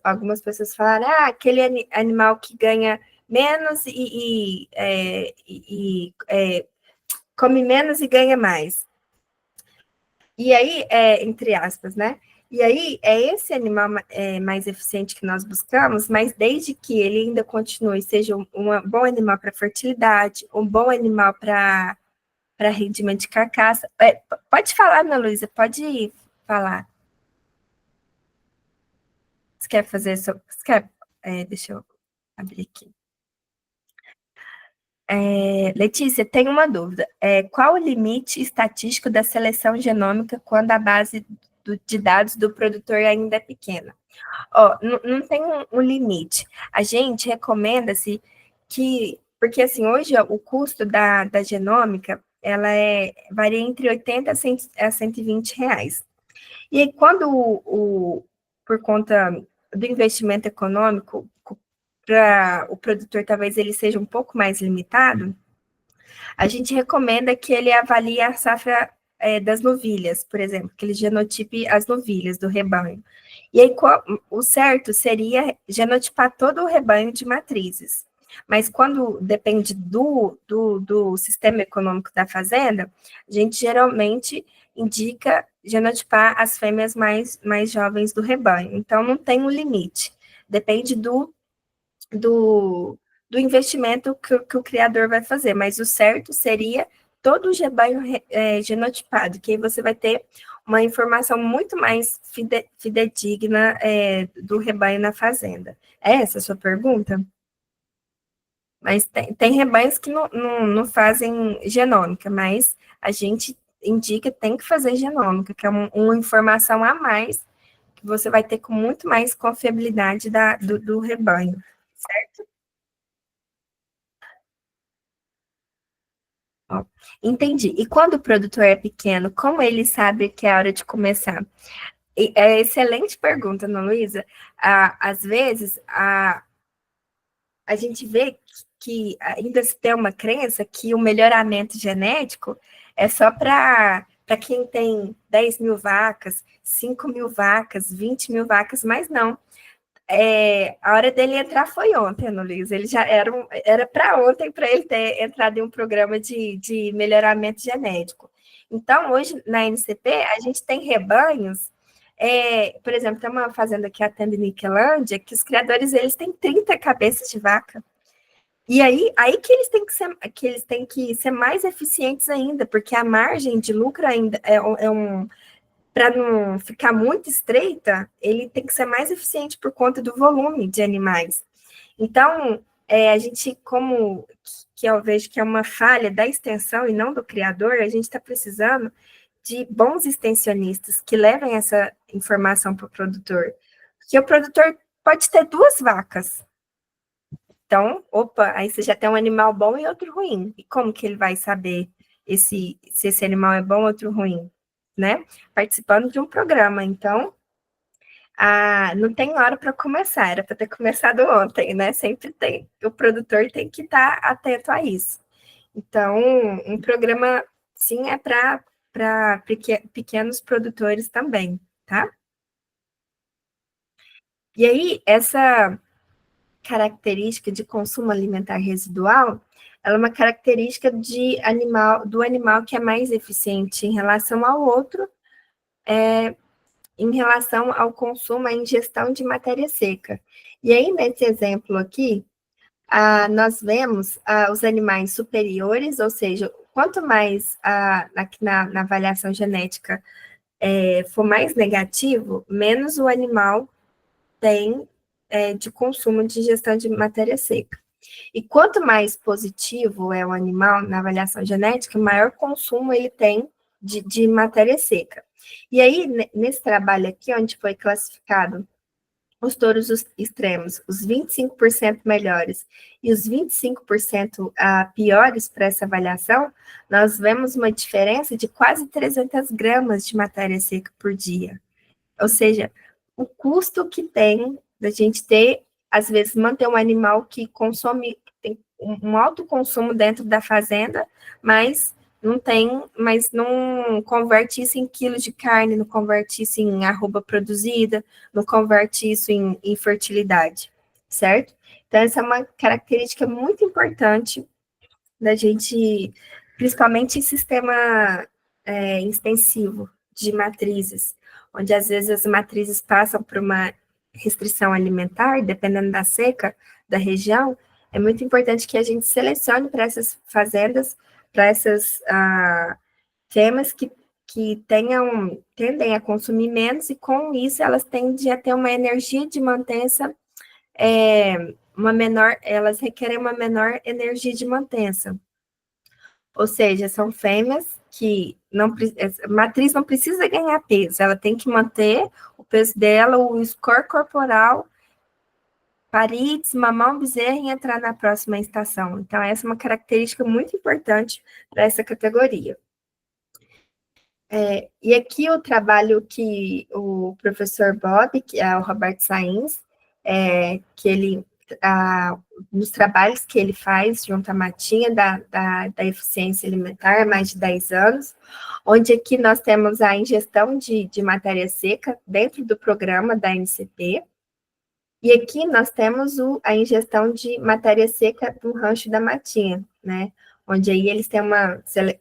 Speaker 2: algumas pessoas falarem, aquele animal que ganha menos e come menos e ganha mais. E aí, entre aspas, né? E aí, é esse animal mais eficiente que nós buscamos, mas desde que ele ainda continue, seja um bom animal para fertilidade, um bom animal para rendimento de carcaça. Pode falar, Ana Luísa, pode falar. Você quer fazer isso? Deixa eu abrir aqui. Letícia, tem uma dúvida. Qual o limite estatístico da seleção genômica quando a base de dados do produtor ainda é pequena? Não tem um limite. A gente recomenda-se porque assim, hoje o custo da genômica, ela varia entre 80 a 120 reais. E aí, por conta do investimento econômico, para o produtor talvez ele seja um pouco mais limitado, a gente recomenda que ele avalie a safra das novilhas, por exemplo, que ele genotipe as novilhas do rebanho. E aí, o certo seria genotipar todo o rebanho de matrizes. Mas quando depende do sistema econômico da fazenda, a gente geralmente indica genotipar as fêmeas mais jovens do rebanho. Então, não tem um limite. Depende do investimento que o criador vai fazer, mas o certo seria todo o rebanho genotipado, que aí você vai ter uma informação muito mais fidedigna do rebanho na fazenda. É essa a sua pergunta? Mas tem rebanhos que não fazem genômica, mas a gente indica que tem que fazer genômica, que é uma informação a mais que você vai ter com muito mais confiabilidade do rebanho, certo? Entendi. E quando o produtor é pequeno, como ele sabe que é a hora de começar? Excelente pergunta, Ana Luísa. Às vezes, a gente vê que ainda se tem uma crença que o melhoramento genético é só para quem tem 10 mil vacas, 5 mil vacas, 20 mil vacas, mas não. A hora dele entrar foi ontem, Ana Luísa. Ele já era para ontem para ele ter entrado em um programa de melhoramento genético. Então, hoje, na NCP, a gente tem rebanhos, por exemplo, tem uma fazenda que atende Niquelândia, que os criadores, eles têm 30 cabeças de vaca. E aí que eles têm que ser mais eficientes ainda, porque a margem de lucro ainda para não ficar muito estreita, ele tem que ser mais eficiente por conta do volume de animais. Então, a gente, como que eu vejo que é uma falha da extensão e não do criador, a gente está precisando de bons extensionistas que levem essa informação para o produtor. Porque o produtor pode ter 2 vacas. Então, aí você já tem um animal bom e outro ruim. E como que ele vai saber se esse animal é bom ou outro ruim? Né? Participando de um programa. Então, não tem hora para começar, era para ter começado ontem, né? Sempre tem. O produtor tem que estar atento a isso. Então, um programa, sim, é para pequenos produtores também, tá? E aí, essa característica de consumo alimentar residual, ela é uma característica do animal que é mais eficiente em relação ao outro, em relação ao consumo, à ingestão de matéria seca. E aí, nesse exemplo aqui, nós vemos os animais superiores, ou seja, quanto mais na avaliação genética for mais negativo, menos o animal tem de consumo de ingestão de matéria seca. E quanto mais positivo é o animal na avaliação genética, maior consumo ele tem de matéria seca. E aí, nesse trabalho aqui, onde foi classificado os touros extremos, os 25% melhores e os 25% piores para essa avaliação, nós vemos uma diferença de quase 300 gramas de matéria seca por dia. Ou seja, o custo que tem da gente ter, às vezes, manter um animal que tem um alto consumo dentro da fazenda, mas não converte isso em quilos de carne, não converte isso em arroba produzida, não converte isso em fertilidade, certo? Então, essa é uma característica muito importante da gente, principalmente em sistema extensivo de matrizes, onde às vezes as matrizes passam por uma restrição alimentar, dependendo da seca da região, é muito importante que a gente selecione para essas fazendas, para essas fêmeas que tendem a consumir menos, e com isso elas tendem a ter uma energia de mantença elas requerem uma menor energia de mantença. Ou seja, são fêmeas que a matriz não precisa ganhar peso, ela tem que manter o peso dela, o score corporal, parir, desmamar um bezerro e entrar na próxima estação. Então, essa é uma característica muito importante para essa categoria. E aqui o trabalho que o professor Bob, que é o Roberto Sainz, que ele, nos trabalhos que ele faz junto à Matinha da eficiência alimentar há mais de 10 anos, onde aqui nós temos a ingestão de matéria seca dentro do programa da NCP, e aqui nós temos a ingestão de matéria seca do rancho da Matinha, né? Onde aí eles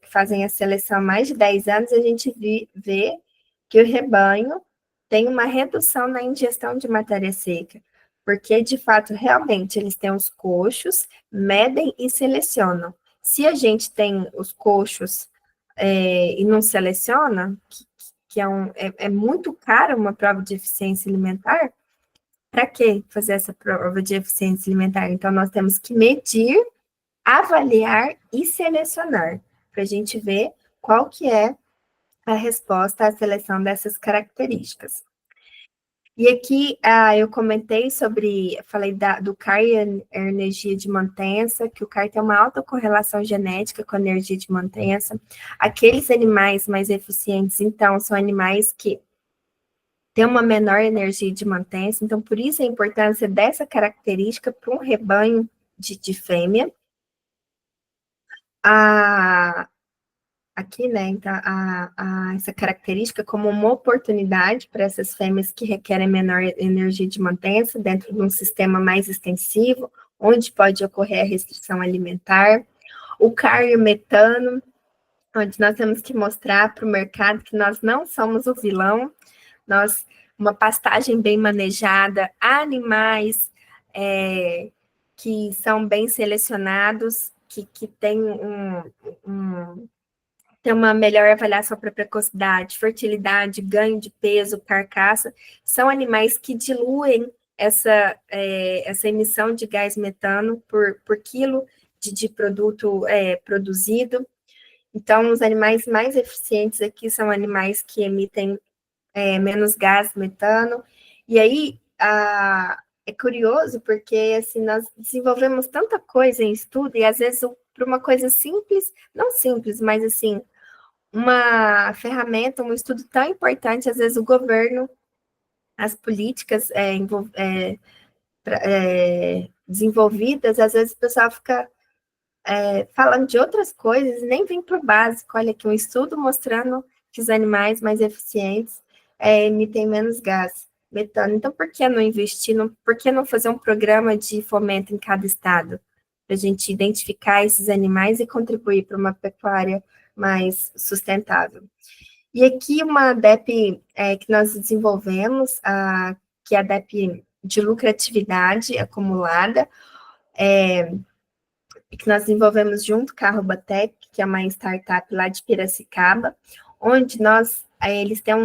Speaker 2: fazem a seleção há mais de 10 anos, e a gente vê que o rebanho tem uma redução na ingestão de matéria seca, porque, de fato, realmente, eles têm os coxos, medem e selecionam. Se a gente tem os coxos e não seleciona, que é muito caro uma prova de eficiência alimentar, para que fazer essa prova de eficiência alimentar? Então, nós temos que medir, avaliar e selecionar, para a gente ver qual que é a resposta à seleção dessas características. E aqui eu falei do CAR e a energia de mantença, que o CAR tem uma alta correlação genética com a energia de mantença. Aqueles animais mais eficientes, então, são animais que têm uma menor energia de mantença, então, por isso a importância dessa característica para um rebanho de fêmea. Aqui, né, então, essa característica como uma oportunidade para essas fêmeas que requerem menor energia de mantença dentro de um sistema mais extensivo, onde pode ocorrer a restrição alimentar. O CAR e o metano, onde nós temos que mostrar para o mercado que nós não somos o vilão, uma pastagem bem manejada, animais que são bem selecionados, que têm tem uma melhor avaliação para precocidade, fertilidade, ganho de peso, carcaça, são animais que diluem essa emissão de gás metano por quilo de produto produzido. Então, os animais mais eficientes aqui são animais que emitem menos gás metano. E aí, é curioso, porque assim, nós desenvolvemos tanta coisa em estudo, e às vezes para uma coisa simples, não simples, mas assim, uma ferramenta, um estudo tão importante, às vezes o governo, as políticas desenvolvidas, às vezes o pessoal fica falando de outras coisas, nem vem para o básico. Olha aqui, um estudo mostrando que os animais mais eficientes emitem menos gás metano. Então, por que não investir? Por que não fazer um programa de fomento em cada estado? Para a gente identificar esses animais e contribuir para uma pecuária mais sustentável. E aqui uma DEP que nós desenvolvemos, que é a DEP de lucratividade acumulada, que nós desenvolvemos junto com a Robatec, que é uma startup lá de Piracicaba, onde eles têm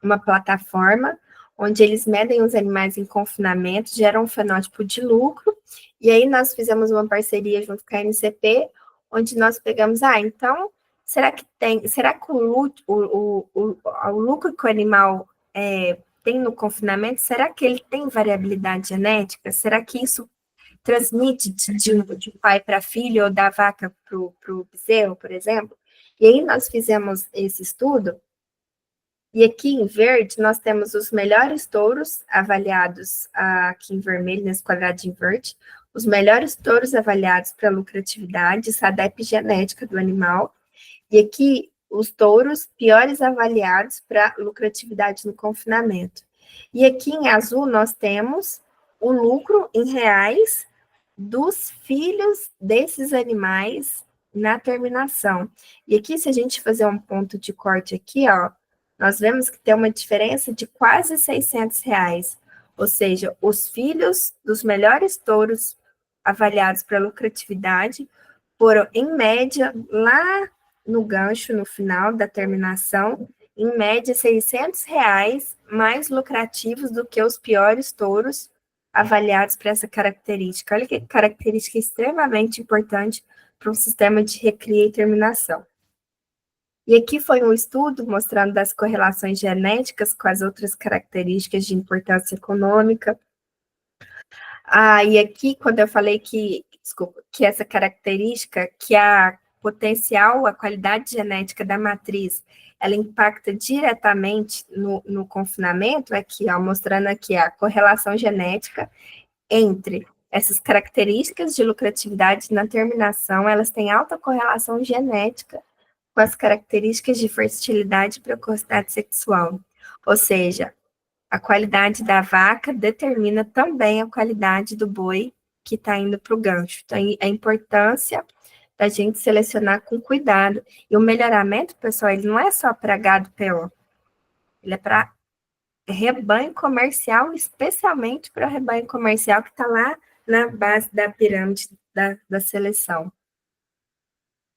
Speaker 2: uma plataforma onde eles medem os animais em confinamento, geram um fenótipo de lucro, e aí nós fizemos uma parceria junto com a NCP, onde nós pegamos, então, será que o lucro que o animal tem no confinamento, será que ele tem variabilidade genética? Será que isso transmite de pai para filho ou da vaca para o bezerro, por exemplo? E aí nós fizemos esse estudo, e aqui em verde nós temos os melhores touros avaliados aqui em vermelho, nesse quadradinho verde, os melhores touros avaliados para lucratividade, SADEP genética do animal, e aqui os touros piores avaliados para lucratividade no confinamento. E aqui em azul nós temos o lucro em reais dos filhos desses animais na terminação. E aqui, se a gente fazer um ponto de corte aqui, nós vemos que tem uma diferença de quase R$600, ou seja, os filhos dos melhores touros avaliados para lucratividade foram, em média, lá no gancho, no final da terminação, em média, R$600 mais lucrativos do que os piores touros avaliados para essa característica. Olha que característica extremamente importante para um sistema de recria e terminação. E aqui foi um estudo mostrando das correlações genéticas com as outras características de importância econômica. E aqui, quando eu falei que essa característica, que a potencial, a qualidade genética da matriz, ela impacta diretamente no confinamento, aqui, mostrando aqui a correlação genética entre essas características de lucratividade na terminação, elas têm alta correlação genética com as características de fertilidade e precocidade sexual. Ou seja, a qualidade da vaca determina também a qualidade do boi que está indo para o gancho. Então, a importância da gente selecionar com cuidado. E o melhoramento, pessoal, ele não é só para gado PO, ele é para rebanho comercial, especialmente para o rebanho comercial que está lá na base da pirâmide da seleção.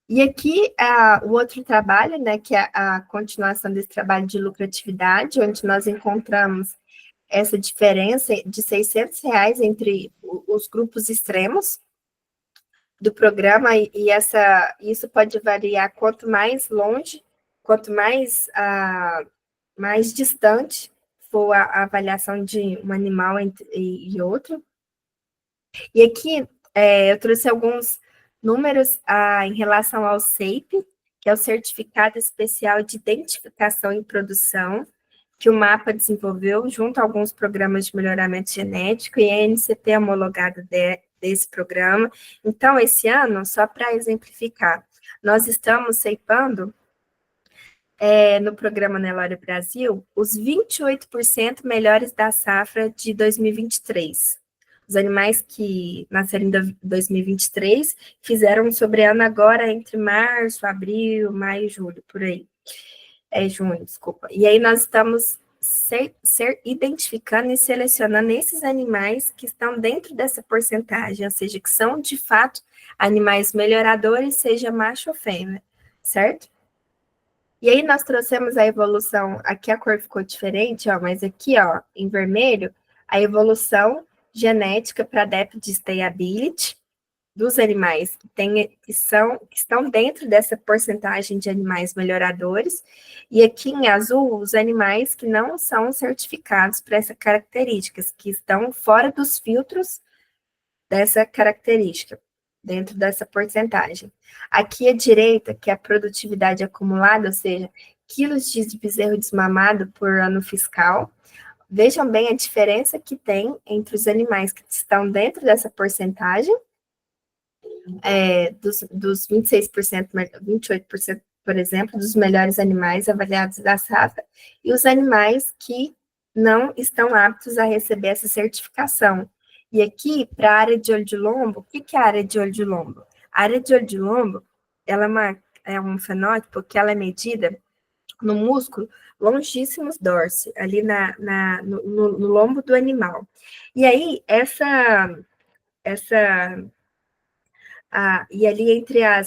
Speaker 2: E aqui, o outro trabalho, né, que é a continuação desse trabalho de lucratividade, onde nós encontramos essa diferença de R$600 entre os grupos extremos do programa, e isso pode variar quanto mais longe, quanto mais distante for a avaliação de um animal e outro. E aqui eu trouxe alguns números em relação ao CEIP, que é o Certificado Especial de Identificação e Produção, que o MAPA desenvolveu junto a alguns programas de melhoramento genético, e a NCP é homologada desse programa. Então, esse ano, só para exemplificar, nós estamos ceipando no programa Nelore Brasil, os 28% melhores da safra de 2023. Os animais que nasceram em 2023 fizeram um sobreano agora entre março, abril, maio, julho, por aí. Junho, desculpa. E aí nós estamos identificando e selecionando esses animais que estão dentro dessa porcentagem, ou seja, que são, de fato, animais melhoradores, seja macho ou fêmea, certo? E aí nós trouxemos a evolução, aqui a cor ficou diferente, ó, mas aqui, ó, em vermelho, a evolução genética para adepto de stayability dos animais que estão dentro dessa porcentagem de animais melhoradores, e aqui em azul, os animais que não são certificados para essas características, que estão fora dos filtros dessa característica, dentro dessa porcentagem. Aqui à direita, que é a produtividade acumulada, ou seja, quilos de bezerro desmamado por ano fiscal. Vejam bem a diferença que tem entre os animais que estão dentro dessa porcentagem, dos 26%, 28%, por exemplo, dos melhores animais avaliados da safra, e os animais que não estão aptos a receber essa certificação. E aqui, para a área de olho de lombo, o que é a área de olho de lombo? A área de olho de lombo, ela é um fenótipo que ela é medida no músculo longíssimos dorsi, ali no lombo do animal. E aí, e ali entre a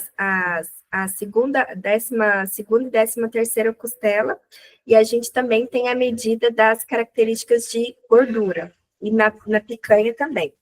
Speaker 2: décima segunda e 13ª costela, e a gente também tem a medida das características de gordura, e na picanha também.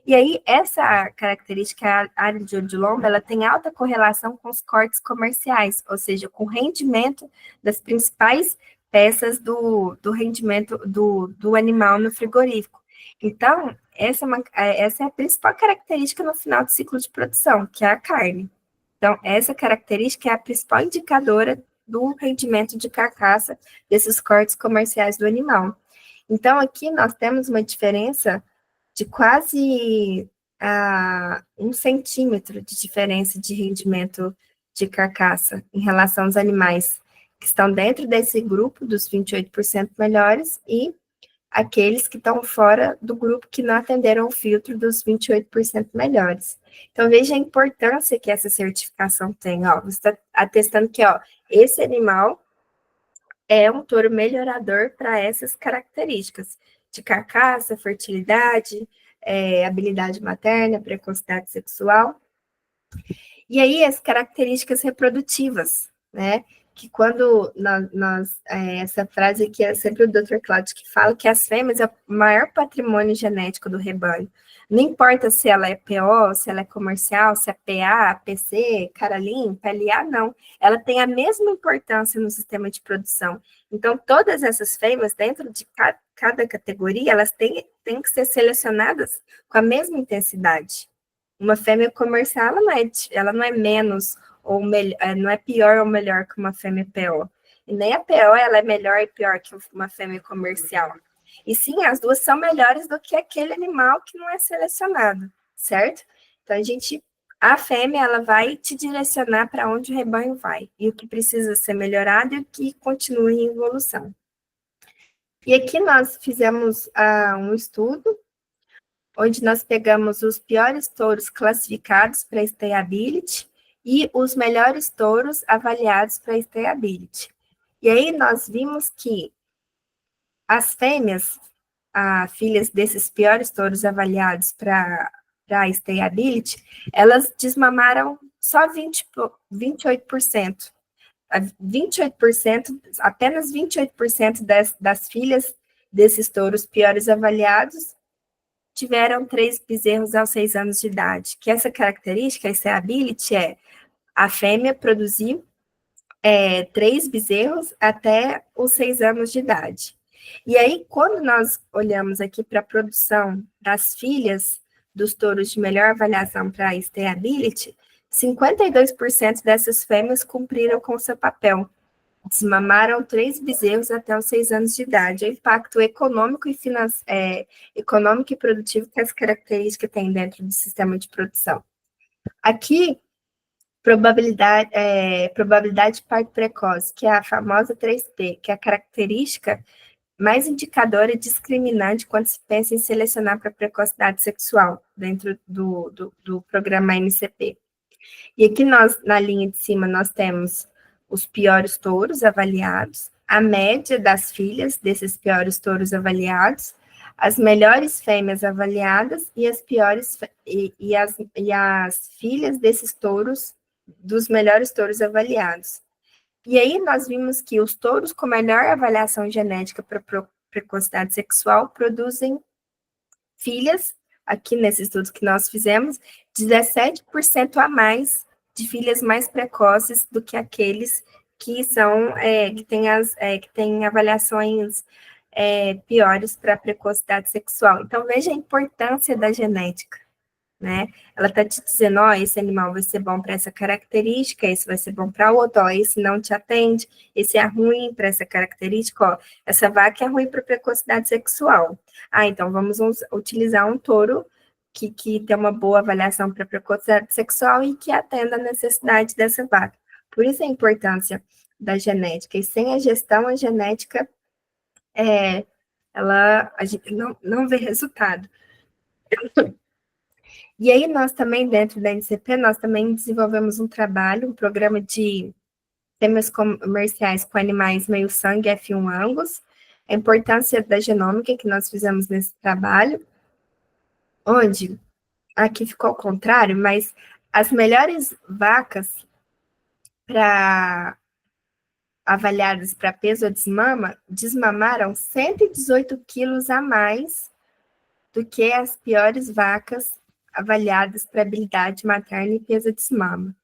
Speaker 2: E aí, essa característica, a área de olho de lombo, ela tem alta correlação com os cortes comerciais, ou seja, com o rendimento das principais peças do rendimento do animal no frigorífico. Então, essa é a principal característica no final do ciclo de produção, que é a carne. Então, essa característica é a principal indicadora do rendimento de carcaça desses cortes comerciais do animal. Então, aqui nós temos uma diferença de quase 1 centímetro de diferença de rendimento de carcaça em relação aos animais que estão dentro desse grupo dos 28% melhores e aqueles que estão fora do grupo que não atenderam o filtro dos 28% melhores. Então, veja a importância que essa certificação tem. Ó, você está atestando que esse animal é um touro melhorador para essas características de carcaça, fertilidade, habilidade materna, precocidade sexual. E aí, as características reprodutivas, né? Que quando essa frase aqui é sempre o Dr. Cláudio que fala que as fêmeas é o maior patrimônio genético do rebanho. Não importa se ela é PO, se ela é comercial, se é PA, PC, Caralim, PLA, não. Ela tem a mesma importância no sistema de produção. Então, todas essas fêmeas, dentro de cada categoria, elas têm que ser selecionadas com a mesma intensidade. Uma fêmea comercial, ela não é menos ou não é pior ou melhor que uma fêmea PO. E nem a PO ela é melhor e pior que uma fêmea comercial. E sim, as duas são melhores do que aquele animal que não é selecionado, certo? Então, a fêmea, ela vai te direcionar para onde o rebanho vai, e o que precisa ser melhorado e o que continua em evolução. E aqui nós fizemos um estudo onde nós pegamos os piores touros classificados para stayability e os melhores touros avaliados para stayability. E aí nós vimos que as fêmeas, filhas desses piores touros avaliados para stayability, elas desmamaram só 28%. 28%, apenas 28% das filhas desses touros piores avaliados tiveram 3 bezerros aos 6 anos de idade, que essa característica, essa ability, é a fêmea produzir 3 bezerros até os 6 anos de idade. E aí, quando nós olhamos aqui para a produção das filhas dos touros de melhor avaliação para a stayability, 52% dessas fêmeas cumpriram com seu papel. Desmamaram 3 bezerros até os 6 anos de idade. O impacto econômico e produtivo que essa característica tem dentro do sistema de produção. Aqui, probabilidade de parto precoce, que é a famosa 3P, que é a característica mais indicadora e discriminante quando se pensa em selecionar para precocidade sexual dentro do programa MCP. E aqui na linha de cima, nós temos os piores touros avaliados, a média das filhas desses piores touros avaliados, as melhores fêmeas avaliadas e as piores e as filhas desses touros, dos melhores touros avaliados. E aí nós vimos que os touros com melhor avaliação genética para precocidade sexual produzem filhas, aqui nesse estudo que nós fizemos, 17% a mais de filhas mais precoces do que aqueles que são que têm avaliações piores para precocidade sexual. Então, veja a importância da genética, né? Ela está te dizendo, ó, esse animal vai ser bom para essa característica, esse vai ser bom para outro, ó, esse não te atende, esse é ruim para essa característica, ó, essa vaca é ruim para precocidade sexual. Ah, então vamos utilizar um touro que tem uma boa avaliação para precocidade sexual e que atenda a necessidade dessa vaca. Por isso a importância da genética. E sem a gestão, a genética, a gente não vê resultado. E aí nós também, dentro da NCP, nós também desenvolvemos um trabalho, um programa de fêmeas comerciais com animais meio-sangue F1 Angus, a importância da genômica que nós fizemos nesse trabalho, onde, aqui ficou ao contrário, mas as melhores vacas avaliadas para peso ou desmama, desmamaram 118 quilos a mais do que as piores vacas avaliadas para habilidade materna e peso de desmama.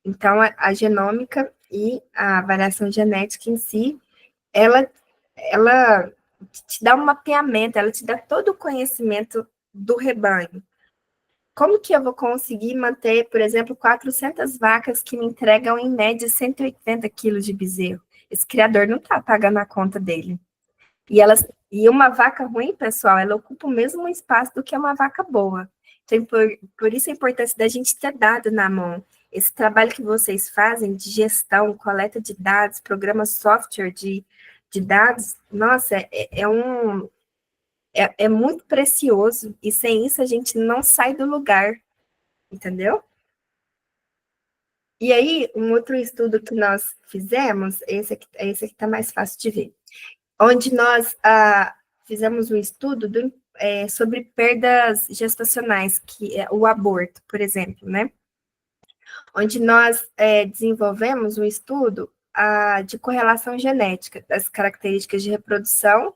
Speaker 2: Então, a genômica e a avaliação genética em si, ela te dá um mapeamento, ela te dá todo o conhecimento do rebanho. Como que eu vou conseguir manter, por exemplo, 400 vacas que me entregam, em média, 180 quilos de bezerro? Esse criador não está pagando a conta dele. E uma vaca ruim, pessoal, ela ocupa o mesmo espaço do que uma vaca boa. Então, por isso a importância da gente ter dado na mão. Esse trabalho que vocês fazem de gestão, coleta de dados, programa software de dados, nossa, é muito precioso, e sem isso a gente não sai do lugar, entendeu? E aí, um outro estudo que nós fizemos, esse aqui está mais fácil de ver, onde nós fizemos um estudo sobre perdas gestacionais, que é o aborto, por exemplo, né? Onde nós desenvolvemos um estudo de correlação genética das características de reprodução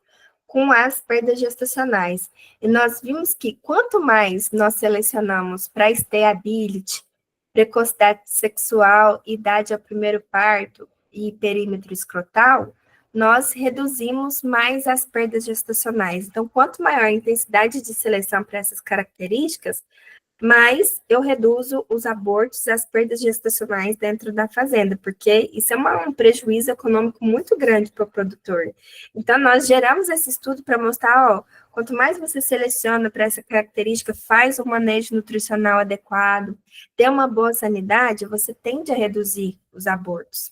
Speaker 2: com as perdas gestacionais. E nós vimos que quanto mais nós selecionamos para stability, precocidade sexual, idade ao primeiro parto e perímetro escrotal, nós reduzimos mais as perdas gestacionais. Então, quanto maior a intensidade de seleção para essas características, mais eu reduzo os abortos e as perdas gestacionais dentro da fazenda, porque isso é um prejuízo econômico muito grande para o produtor. Então, nós geramos esse estudo para mostrar, ó, quanto mais você seleciona para essa característica, faz um manejo nutricional adequado, tem uma boa sanidade, você tende a reduzir os abortos.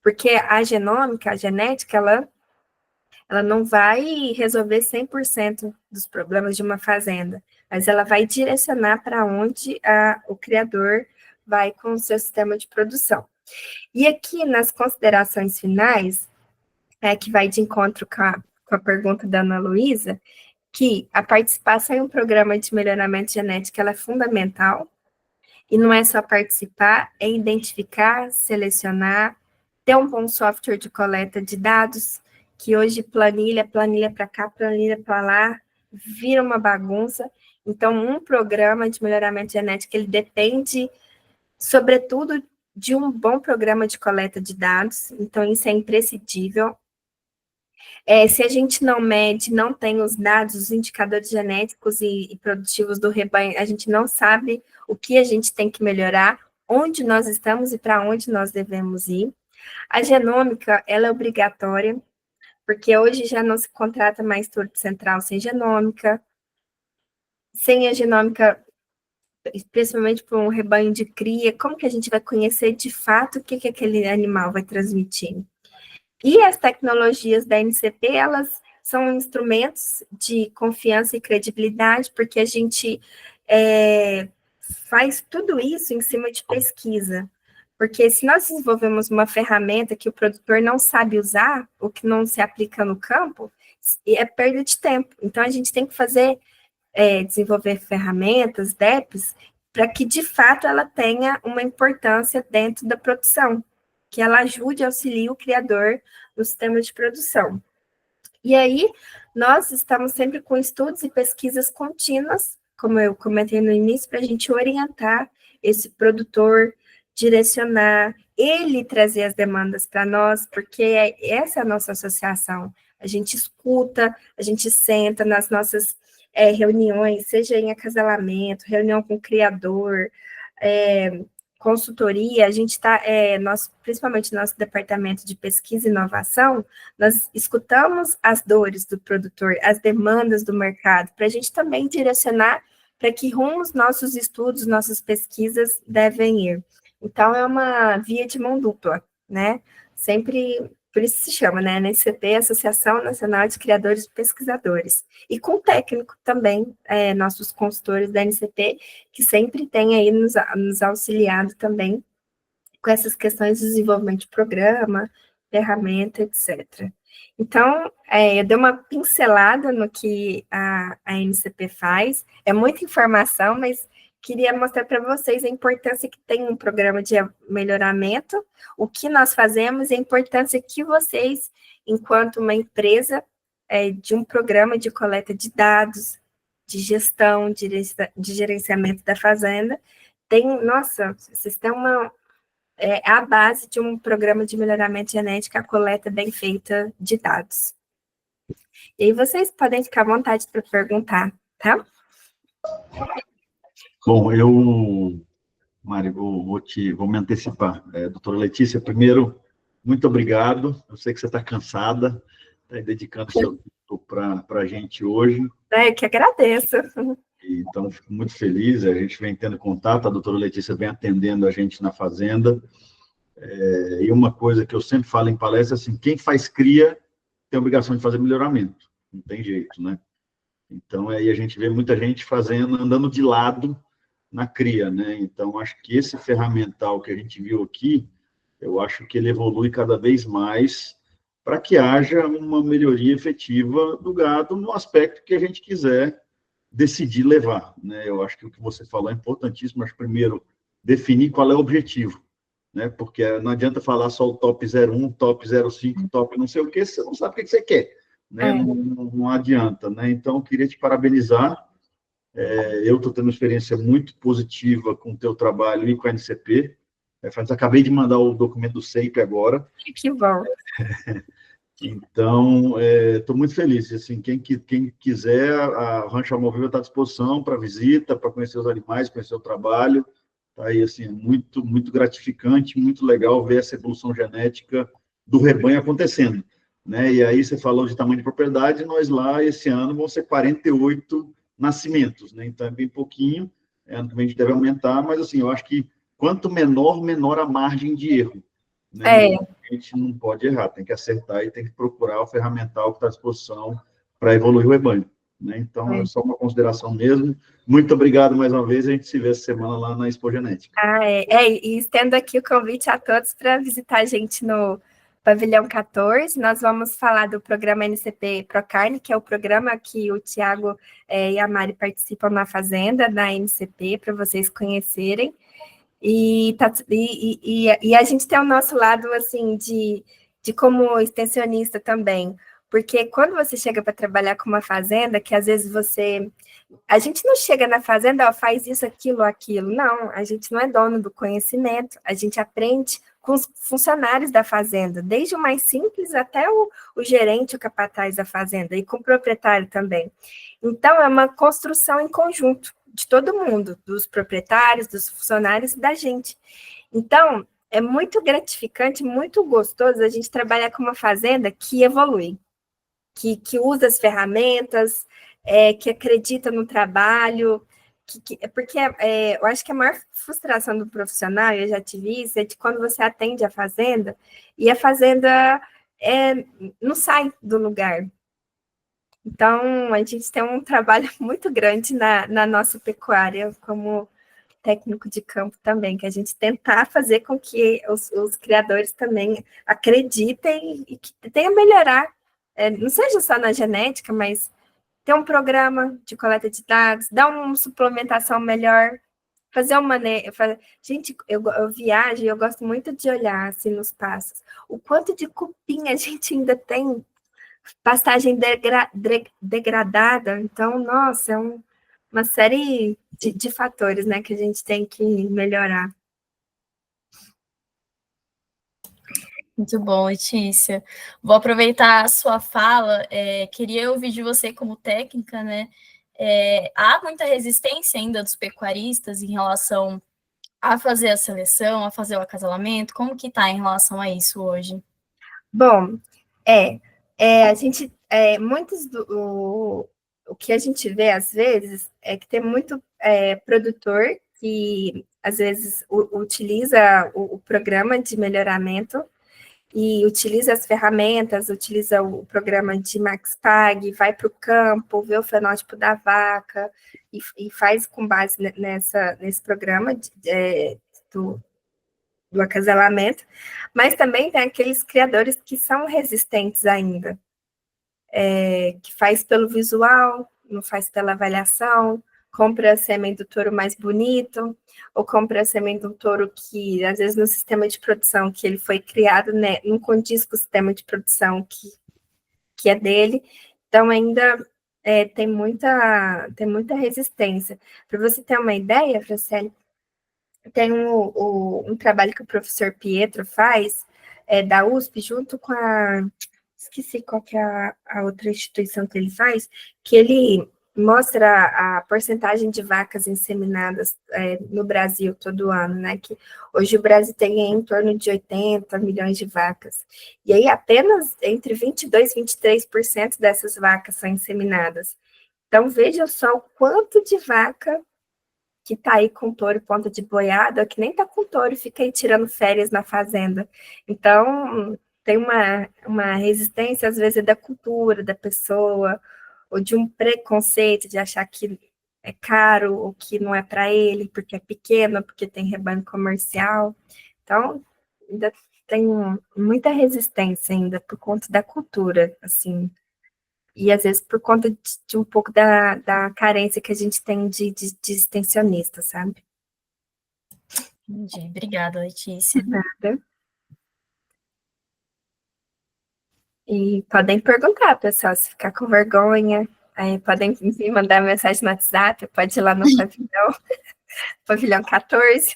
Speaker 2: Porque a genômica, a genética, ela não vai resolver 100% dos problemas de uma fazenda, mas ela vai direcionar para onde o criador vai com o seu sistema de produção. E aqui, nas considerações finais, que vai de encontro com a pergunta da Ana Luísa, que a participação em um programa de melhoramento genético ela é fundamental, e não é só participar, é identificar, selecionar, ter um bom software de coleta de dados, que hoje planilha para cá, planilha para lá, vira uma bagunça. Então, um programa de melhoramento genético, ele depende, sobretudo, de um bom programa de coleta de dados. Então, isso é imprescindível. Se a gente não mede, não tem os dados, os indicadores genéticos e produtivos do rebanho, a gente não sabe o que a gente tem que melhorar, onde nós estamos e para onde nós devemos ir. A genômica, ela é obrigatória, porque hoje já não se contrata mais touro central sem genômica. Sem a genômica, principalmente para um rebanho de cria, como que a gente vai conhecer de fato o que aquele animal vai transmitir? E as tecnologias da NCP, elas são instrumentos de confiança e credibilidade, porque a gente faz tudo isso em cima de pesquisa. Porque se nós desenvolvemos uma ferramenta que o produtor não sabe usar, ou que não se aplica no campo, é perda de tempo. Então, a gente tem que desenvolver ferramentas, DEPs, para que, de fato, ela tenha uma importância dentro da produção, que ela ajude, auxilie o criador no sistema de produção. E aí, nós estamos sempre com estudos e pesquisas contínuas, como eu comentei no início, para a gente orientar esse produtor, direcionar, ele trazer as demandas para nós, porque essa é a nossa associação. A gente escuta, a gente senta nas nossas reuniões, seja em acasalamento, reunião com o criador, consultoria, a gente está, principalmente no nosso departamento de pesquisa e inovação, nós escutamos as dores do produtor, as demandas do mercado, para a gente também direcionar para que rumos nossos estudos, nossas pesquisas devem ir. Então, é uma via de mão dupla, né? Sempre, por isso se chama, né? NCP, Associação Nacional de Criadores e Pesquisadores. E com técnico também, nossos consultores da NCP, que sempre têm aí nos auxiliado também com essas questões de desenvolvimento de programa, ferramenta, etc. Então, eu dei uma pincelada no que a NCP faz, é muita informação, mas queria mostrar para vocês a importância que tem um programa de melhoramento, o que nós fazemos e a importância que vocês, enquanto uma empresa, de um programa de coleta de dados, de gestão, de gerenciamento da fazenda, vocês têm a base de um programa de melhoramento genético, a coleta bem feita de dados. E aí vocês podem ficar à vontade para perguntar, tá?
Speaker 4: Bom, Mari, vou me antecipar. Doutora Letícia, primeiro, muito obrigado. Eu sei que você está cansada, está dedicando seu tempo para a gente hoje.
Speaker 2: Eu que agradeço.
Speaker 4: Então, fico muito feliz, a gente vem tendo contato, a doutora Letícia vem atendendo a gente na fazenda. E uma coisa que eu sempre falo em palestra, assim, quem faz cria tem a obrigação de fazer melhoramento, não tem jeito, né? Então, aí a gente vê muita gente andando de lado na cria, né? Então, acho que esse ferramental que a gente viu aqui, eu acho que ele evolui cada vez mais para que haja uma melhoria efetiva do gado no aspecto que a gente quiser decidir levar, né? Eu acho que o que você falou é importantíssimo, mas primeiro, definir qual é o objetivo, né? Porque não adianta falar só o top 01, top 05, top não sei o que, você não sabe o que você quer, né? Não adianta, né? Então, eu queria te parabenizar. Eu estou tendo uma experiência muito positiva com o teu trabalho e com a NCP. Acabei de mandar o documento do SEIP agora.
Speaker 2: Que bom.
Speaker 4: Então, estou muito feliz. Assim, quem quiser, a Rancho Almovível está à disposição para visita, para conhecer os animais, conhecer o trabalho. Tá aí, assim, muito, muito gratificante, muito legal ver essa evolução genética do rebanho acontecendo, né? E aí você falou de tamanho de propriedade, nós lá, esse ano, vão ser 48 nascimentos, né? Então, é bem pouquinho, ano que vem a gente deve aumentar, mas, assim, eu acho que quanto menor a margem de erro, né? A gente não pode errar, tem que acertar e tem que procurar o ferramental que está à disposição para evoluir o rebanho, né? Então, é só uma consideração mesmo. Muito obrigado mais uma vez, a gente se vê essa semana lá na Expo Genética.
Speaker 2: E estendo aqui o convite a todos para visitar a gente no Pavilhão 14, nós vamos falar do programa NCP Procarne, que é o programa que o Tiago e a Mari participam na fazenda, da NCP, para vocês conhecerem. E a gente tem o nosso lado, assim, de como extensionista também, porque quando você chega para trabalhar com uma fazenda, que às vezes a gente não chega na fazenda, faz isso, aquilo, não, a gente não é dono do conhecimento, a gente aprende com os funcionários da fazenda, desde o mais simples até o gerente, o capataz da fazenda, e com o proprietário também. Então, é uma construção em conjunto de todo mundo, dos proprietários, dos funcionários e da gente. Então, é muito gratificante, muito gostoso a gente trabalhar com uma fazenda que evolui, que usa as ferramentas, que acredita no trabalho, porque eu acho que a maior frustração do profissional, eu já tive isso, é de quando você atende a fazenda, e a fazenda não sai do lugar. Então, a gente tem um trabalho muito grande na nossa pecuária, como técnico de campo também, que a gente tentar fazer com que os criadores também acreditem e que tenham melhorar, não seja só na genética, mas ter um programa de coleta de dados, dar uma suplementação melhor, fazer um manejo. Gente, eu viajo e eu gosto muito de olhar assim nos pastos. O quanto de cupim a gente ainda tem, pastagem degradada. Então, nossa, é uma série de fatores, né, que a gente tem que melhorar.
Speaker 5: Muito bom, Letícia. Vou aproveitar a sua fala. Queria ouvir de você como técnica, né? Há muita resistência ainda dos pecuaristas em relação a fazer a seleção, a fazer o acasalamento? Como que está em relação a isso hoje?
Speaker 2: Bom, a gente, o que a gente vê às vezes é que tem muito produtor que às vezes utiliza o programa de melhoramento e utiliza as ferramentas, utiliza o programa de MaxPag, vai para o campo, vê o fenótipo da vaca e faz com base nesse programa do acasalamento, mas também tem aqueles criadores que são resistentes ainda, que faz pelo visual, não faz pela avaliação, compra sêmen do touro mais bonito, ou compra sêmen do touro que, às vezes, no sistema de produção que ele foi criado, né, não condiz com o sistema de produção que é dele, então ainda tem muita resistência. Para você ter uma ideia, Franciele, tem um trabalho que o professor Pietro faz, da USP, junto com esqueci qual que é a outra instituição que ele faz, que ele mostra a porcentagem de vacas inseminadas no Brasil todo ano, né? Que hoje o Brasil tem em torno de 80 milhões de vacas. E aí apenas entre 22% e 23% dessas vacas são inseminadas. Então, veja só o quanto de vaca que está aí com touro ponta de boiada, que nem está com touro e fica aí tirando férias na fazenda. Então, tem uma resistência, às vezes, da cultura da pessoa, ou de um preconceito de achar que é caro, ou que não é para ele, porque é pequeno, porque tem rebanho comercial. Então, ainda tem muita resistência ainda por conta da cultura, assim, e às vezes por conta de um pouco da carência que a gente tem de extensionista, sabe?
Speaker 5: Entendi. Obrigada, Letícia.
Speaker 2: Nada. E podem perguntar, pessoal, se ficar com vergonha, podem me mandar mensagem no WhatsApp, pode ir lá no pavilhão 14.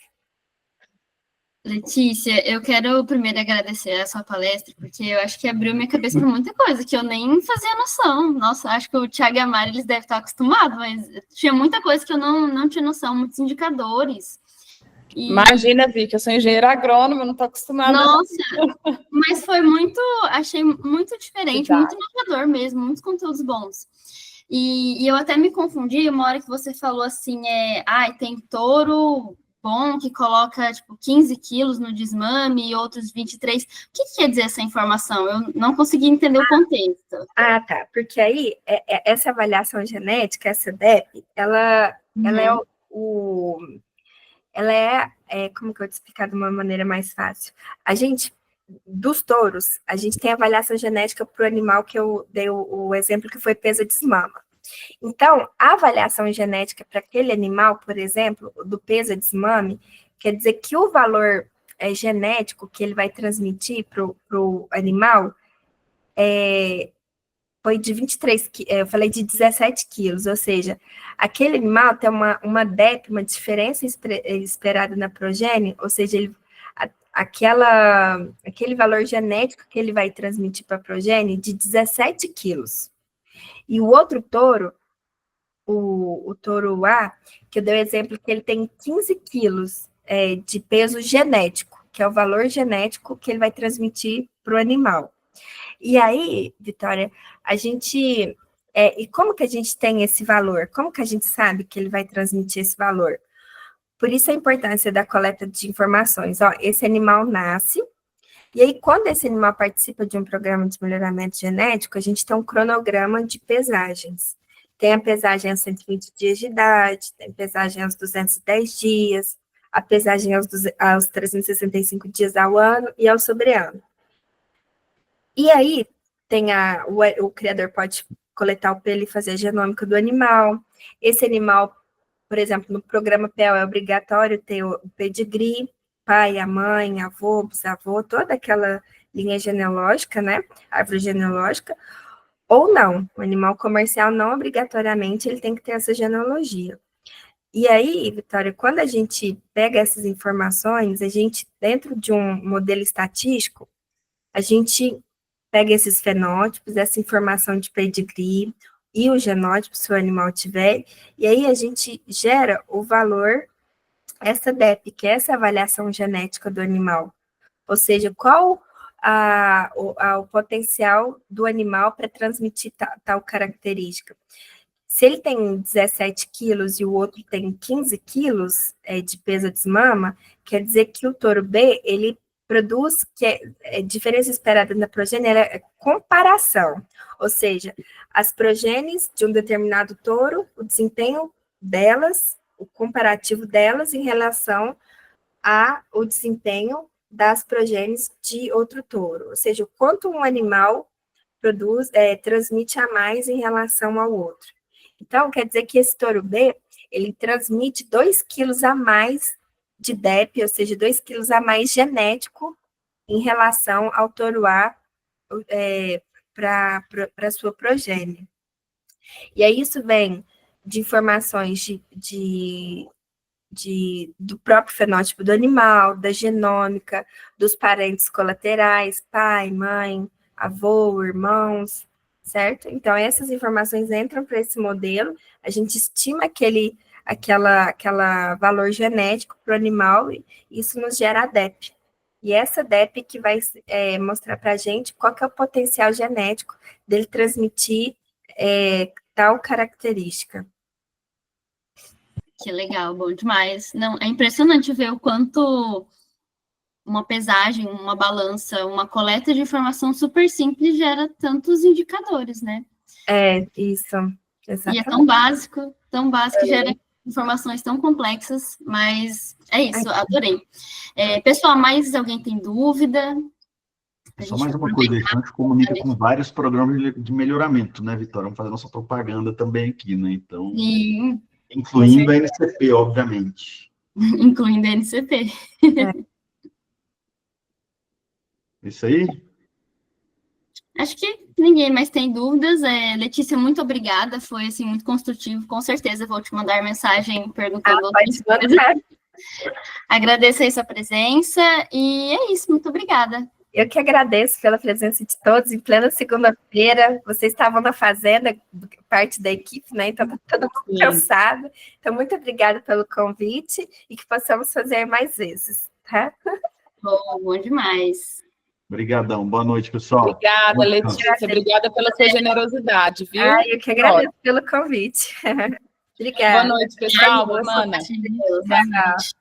Speaker 1: Letícia, eu quero primeiro agradecer a sua palestra, porque eu acho que abriu minha cabeça para muita coisa que eu nem fazia noção. Nossa, acho que o Thiago e a Mari, eles devem estar acostumados, mas tinha muita coisa que eu não tinha noção, muitos indicadores.
Speaker 6: Imagina, Vicky, eu sou engenheira agrônoma, não estou acostumada.
Speaker 1: Nossa, mas foi achei muito diferente, muito inovador mesmo, muitos conteúdos bons. E eu até me confundi uma hora que você falou assim, tem touro bom que coloca, tipo, 15 quilos no desmame e outros 23. O que quer dizer essa informação? Eu não consegui entender o contexto.
Speaker 2: Ah, tá, porque aí, essa avaliação genética, essa DEP, ela como que eu vou te explicar de uma maneira mais fácil? Dos touros, a gente tem avaliação genética para o animal que eu dei o exemplo que foi peso de desmama. Então, a avaliação genética para aquele animal, por exemplo, do peso de desmame, quer dizer que o valor genético que ele vai transmitir para o animal foi de 23 quilos, eu falei de 17 quilos, ou seja, aquele animal tem uma DEP, uma diferença esperada na progênie, ou seja, aquele valor genético que ele vai transmitir para a progênie de 17 quilos. E o outro touro, o touro A, que eu dei o exemplo que ele tem 15 quilos de peso genético, que é o valor genético que ele vai transmitir para o animal. E aí, Vitória, a gente... e como que a gente tem esse valor? Como que a gente sabe que ele vai transmitir esse valor? Por isso a importância da coleta de informações. Esse animal nasce, E aí, quando esse animal participa de um programa de melhoramento genético, a gente tem um cronograma de pesagens. Tem a pesagem aos 120 dias de idade, tem a pesagem aos 210 dias, a pesagem aos 365 dias ao ano e ao sobreano. E aí, o criador pode coletar o pelo e fazer a genômica do animal. Esse animal, por exemplo, no programa PEL é obrigatório ter o pedigree, pai, a mãe, avô, bisavô, toda aquela linha genealógica, né? Árvore genealógica. Ou não, o animal comercial não obrigatoriamente ele tem que ter essa genealogia. E aí, Vitória, quando a gente pega essas informações, a gente, dentro de um modelo estatístico, a gente pega esses fenótipos, essa informação de pedigree e o genótipo, se o animal tiver, e aí a gente gera o valor, essa DEP, que é essa avaliação genética do animal. Ou seja, qual o potencial do animal para transmitir tal característica. Se ele tem 17 quilos e o outro tem 15 quilos de peso de mama, quer dizer que o touro B, ele produz, diferença esperada na progênie é comparação, ou seja, as progênies de um determinado touro, o desempenho delas, o comparativo delas em relação ao desempenho das progênies de outro touro, ou seja, o quanto um animal transmite a mais em relação ao outro. Então, quer dizer que esse touro B, ele transmite 2 quilos a mais de DEP, ou seja, 2 quilos a mais genético em relação ao touro A para a sua progênie. E aí isso vem de informações do próprio fenótipo do animal, da genômica, dos parentes colaterais, pai, mãe, avô, irmãos, certo? Então, essas informações entram para esse modelo, a gente estima aquela valor genético para o animal, e isso nos gera a DEP. E essa DEP que vai mostrar para a gente qual que é o potencial genético dele transmitir tal característica.
Speaker 1: Que legal, bom demais. Não, é impressionante ver o quanto uma pesagem, uma balança, uma coleta de informação super simples gera tantos indicadores, né?
Speaker 2: Isso, exatamente.
Speaker 1: E é tão básico, gera informações tão complexas, mas é isso, adorei. Pessoal, mais alguém tem dúvida?
Speaker 4: Só mais uma coisa, a gente comunica com vários programas de melhoramento, né, Vitória? Vamos fazer nossa propaganda também aqui, né? Então,
Speaker 1: Sim,
Speaker 4: incluindo a NCP, obviamente.
Speaker 1: incluindo a NCP.
Speaker 4: Isso aí?
Speaker 1: Acho que ninguém mais tem dúvidas. Letícia, muito obrigada. Foi assim, muito construtivo. Com certeza vou te mandar mensagem perguntando outras coisas. Agradeço aí sua presença. E é isso, muito obrigada.
Speaker 2: Eu que agradeço pela presença de todos. Em plena segunda-feira, vocês estavam na fazenda, parte da equipe, né? Então, todo mundo cansado. Então, muito obrigada pelo convite e que possamos fazer mais vezes, tá?
Speaker 1: Bom demais.
Speaker 4: Obrigadão. Boa noite, pessoal.
Speaker 6: Obrigada, Letícia. Obrigada pela sua generosidade, viu?
Speaker 2: Eu que agradeço pelo convite. Obrigada.
Speaker 6: Boa noite, pessoal. Boa semana.
Speaker 1: Boa noite.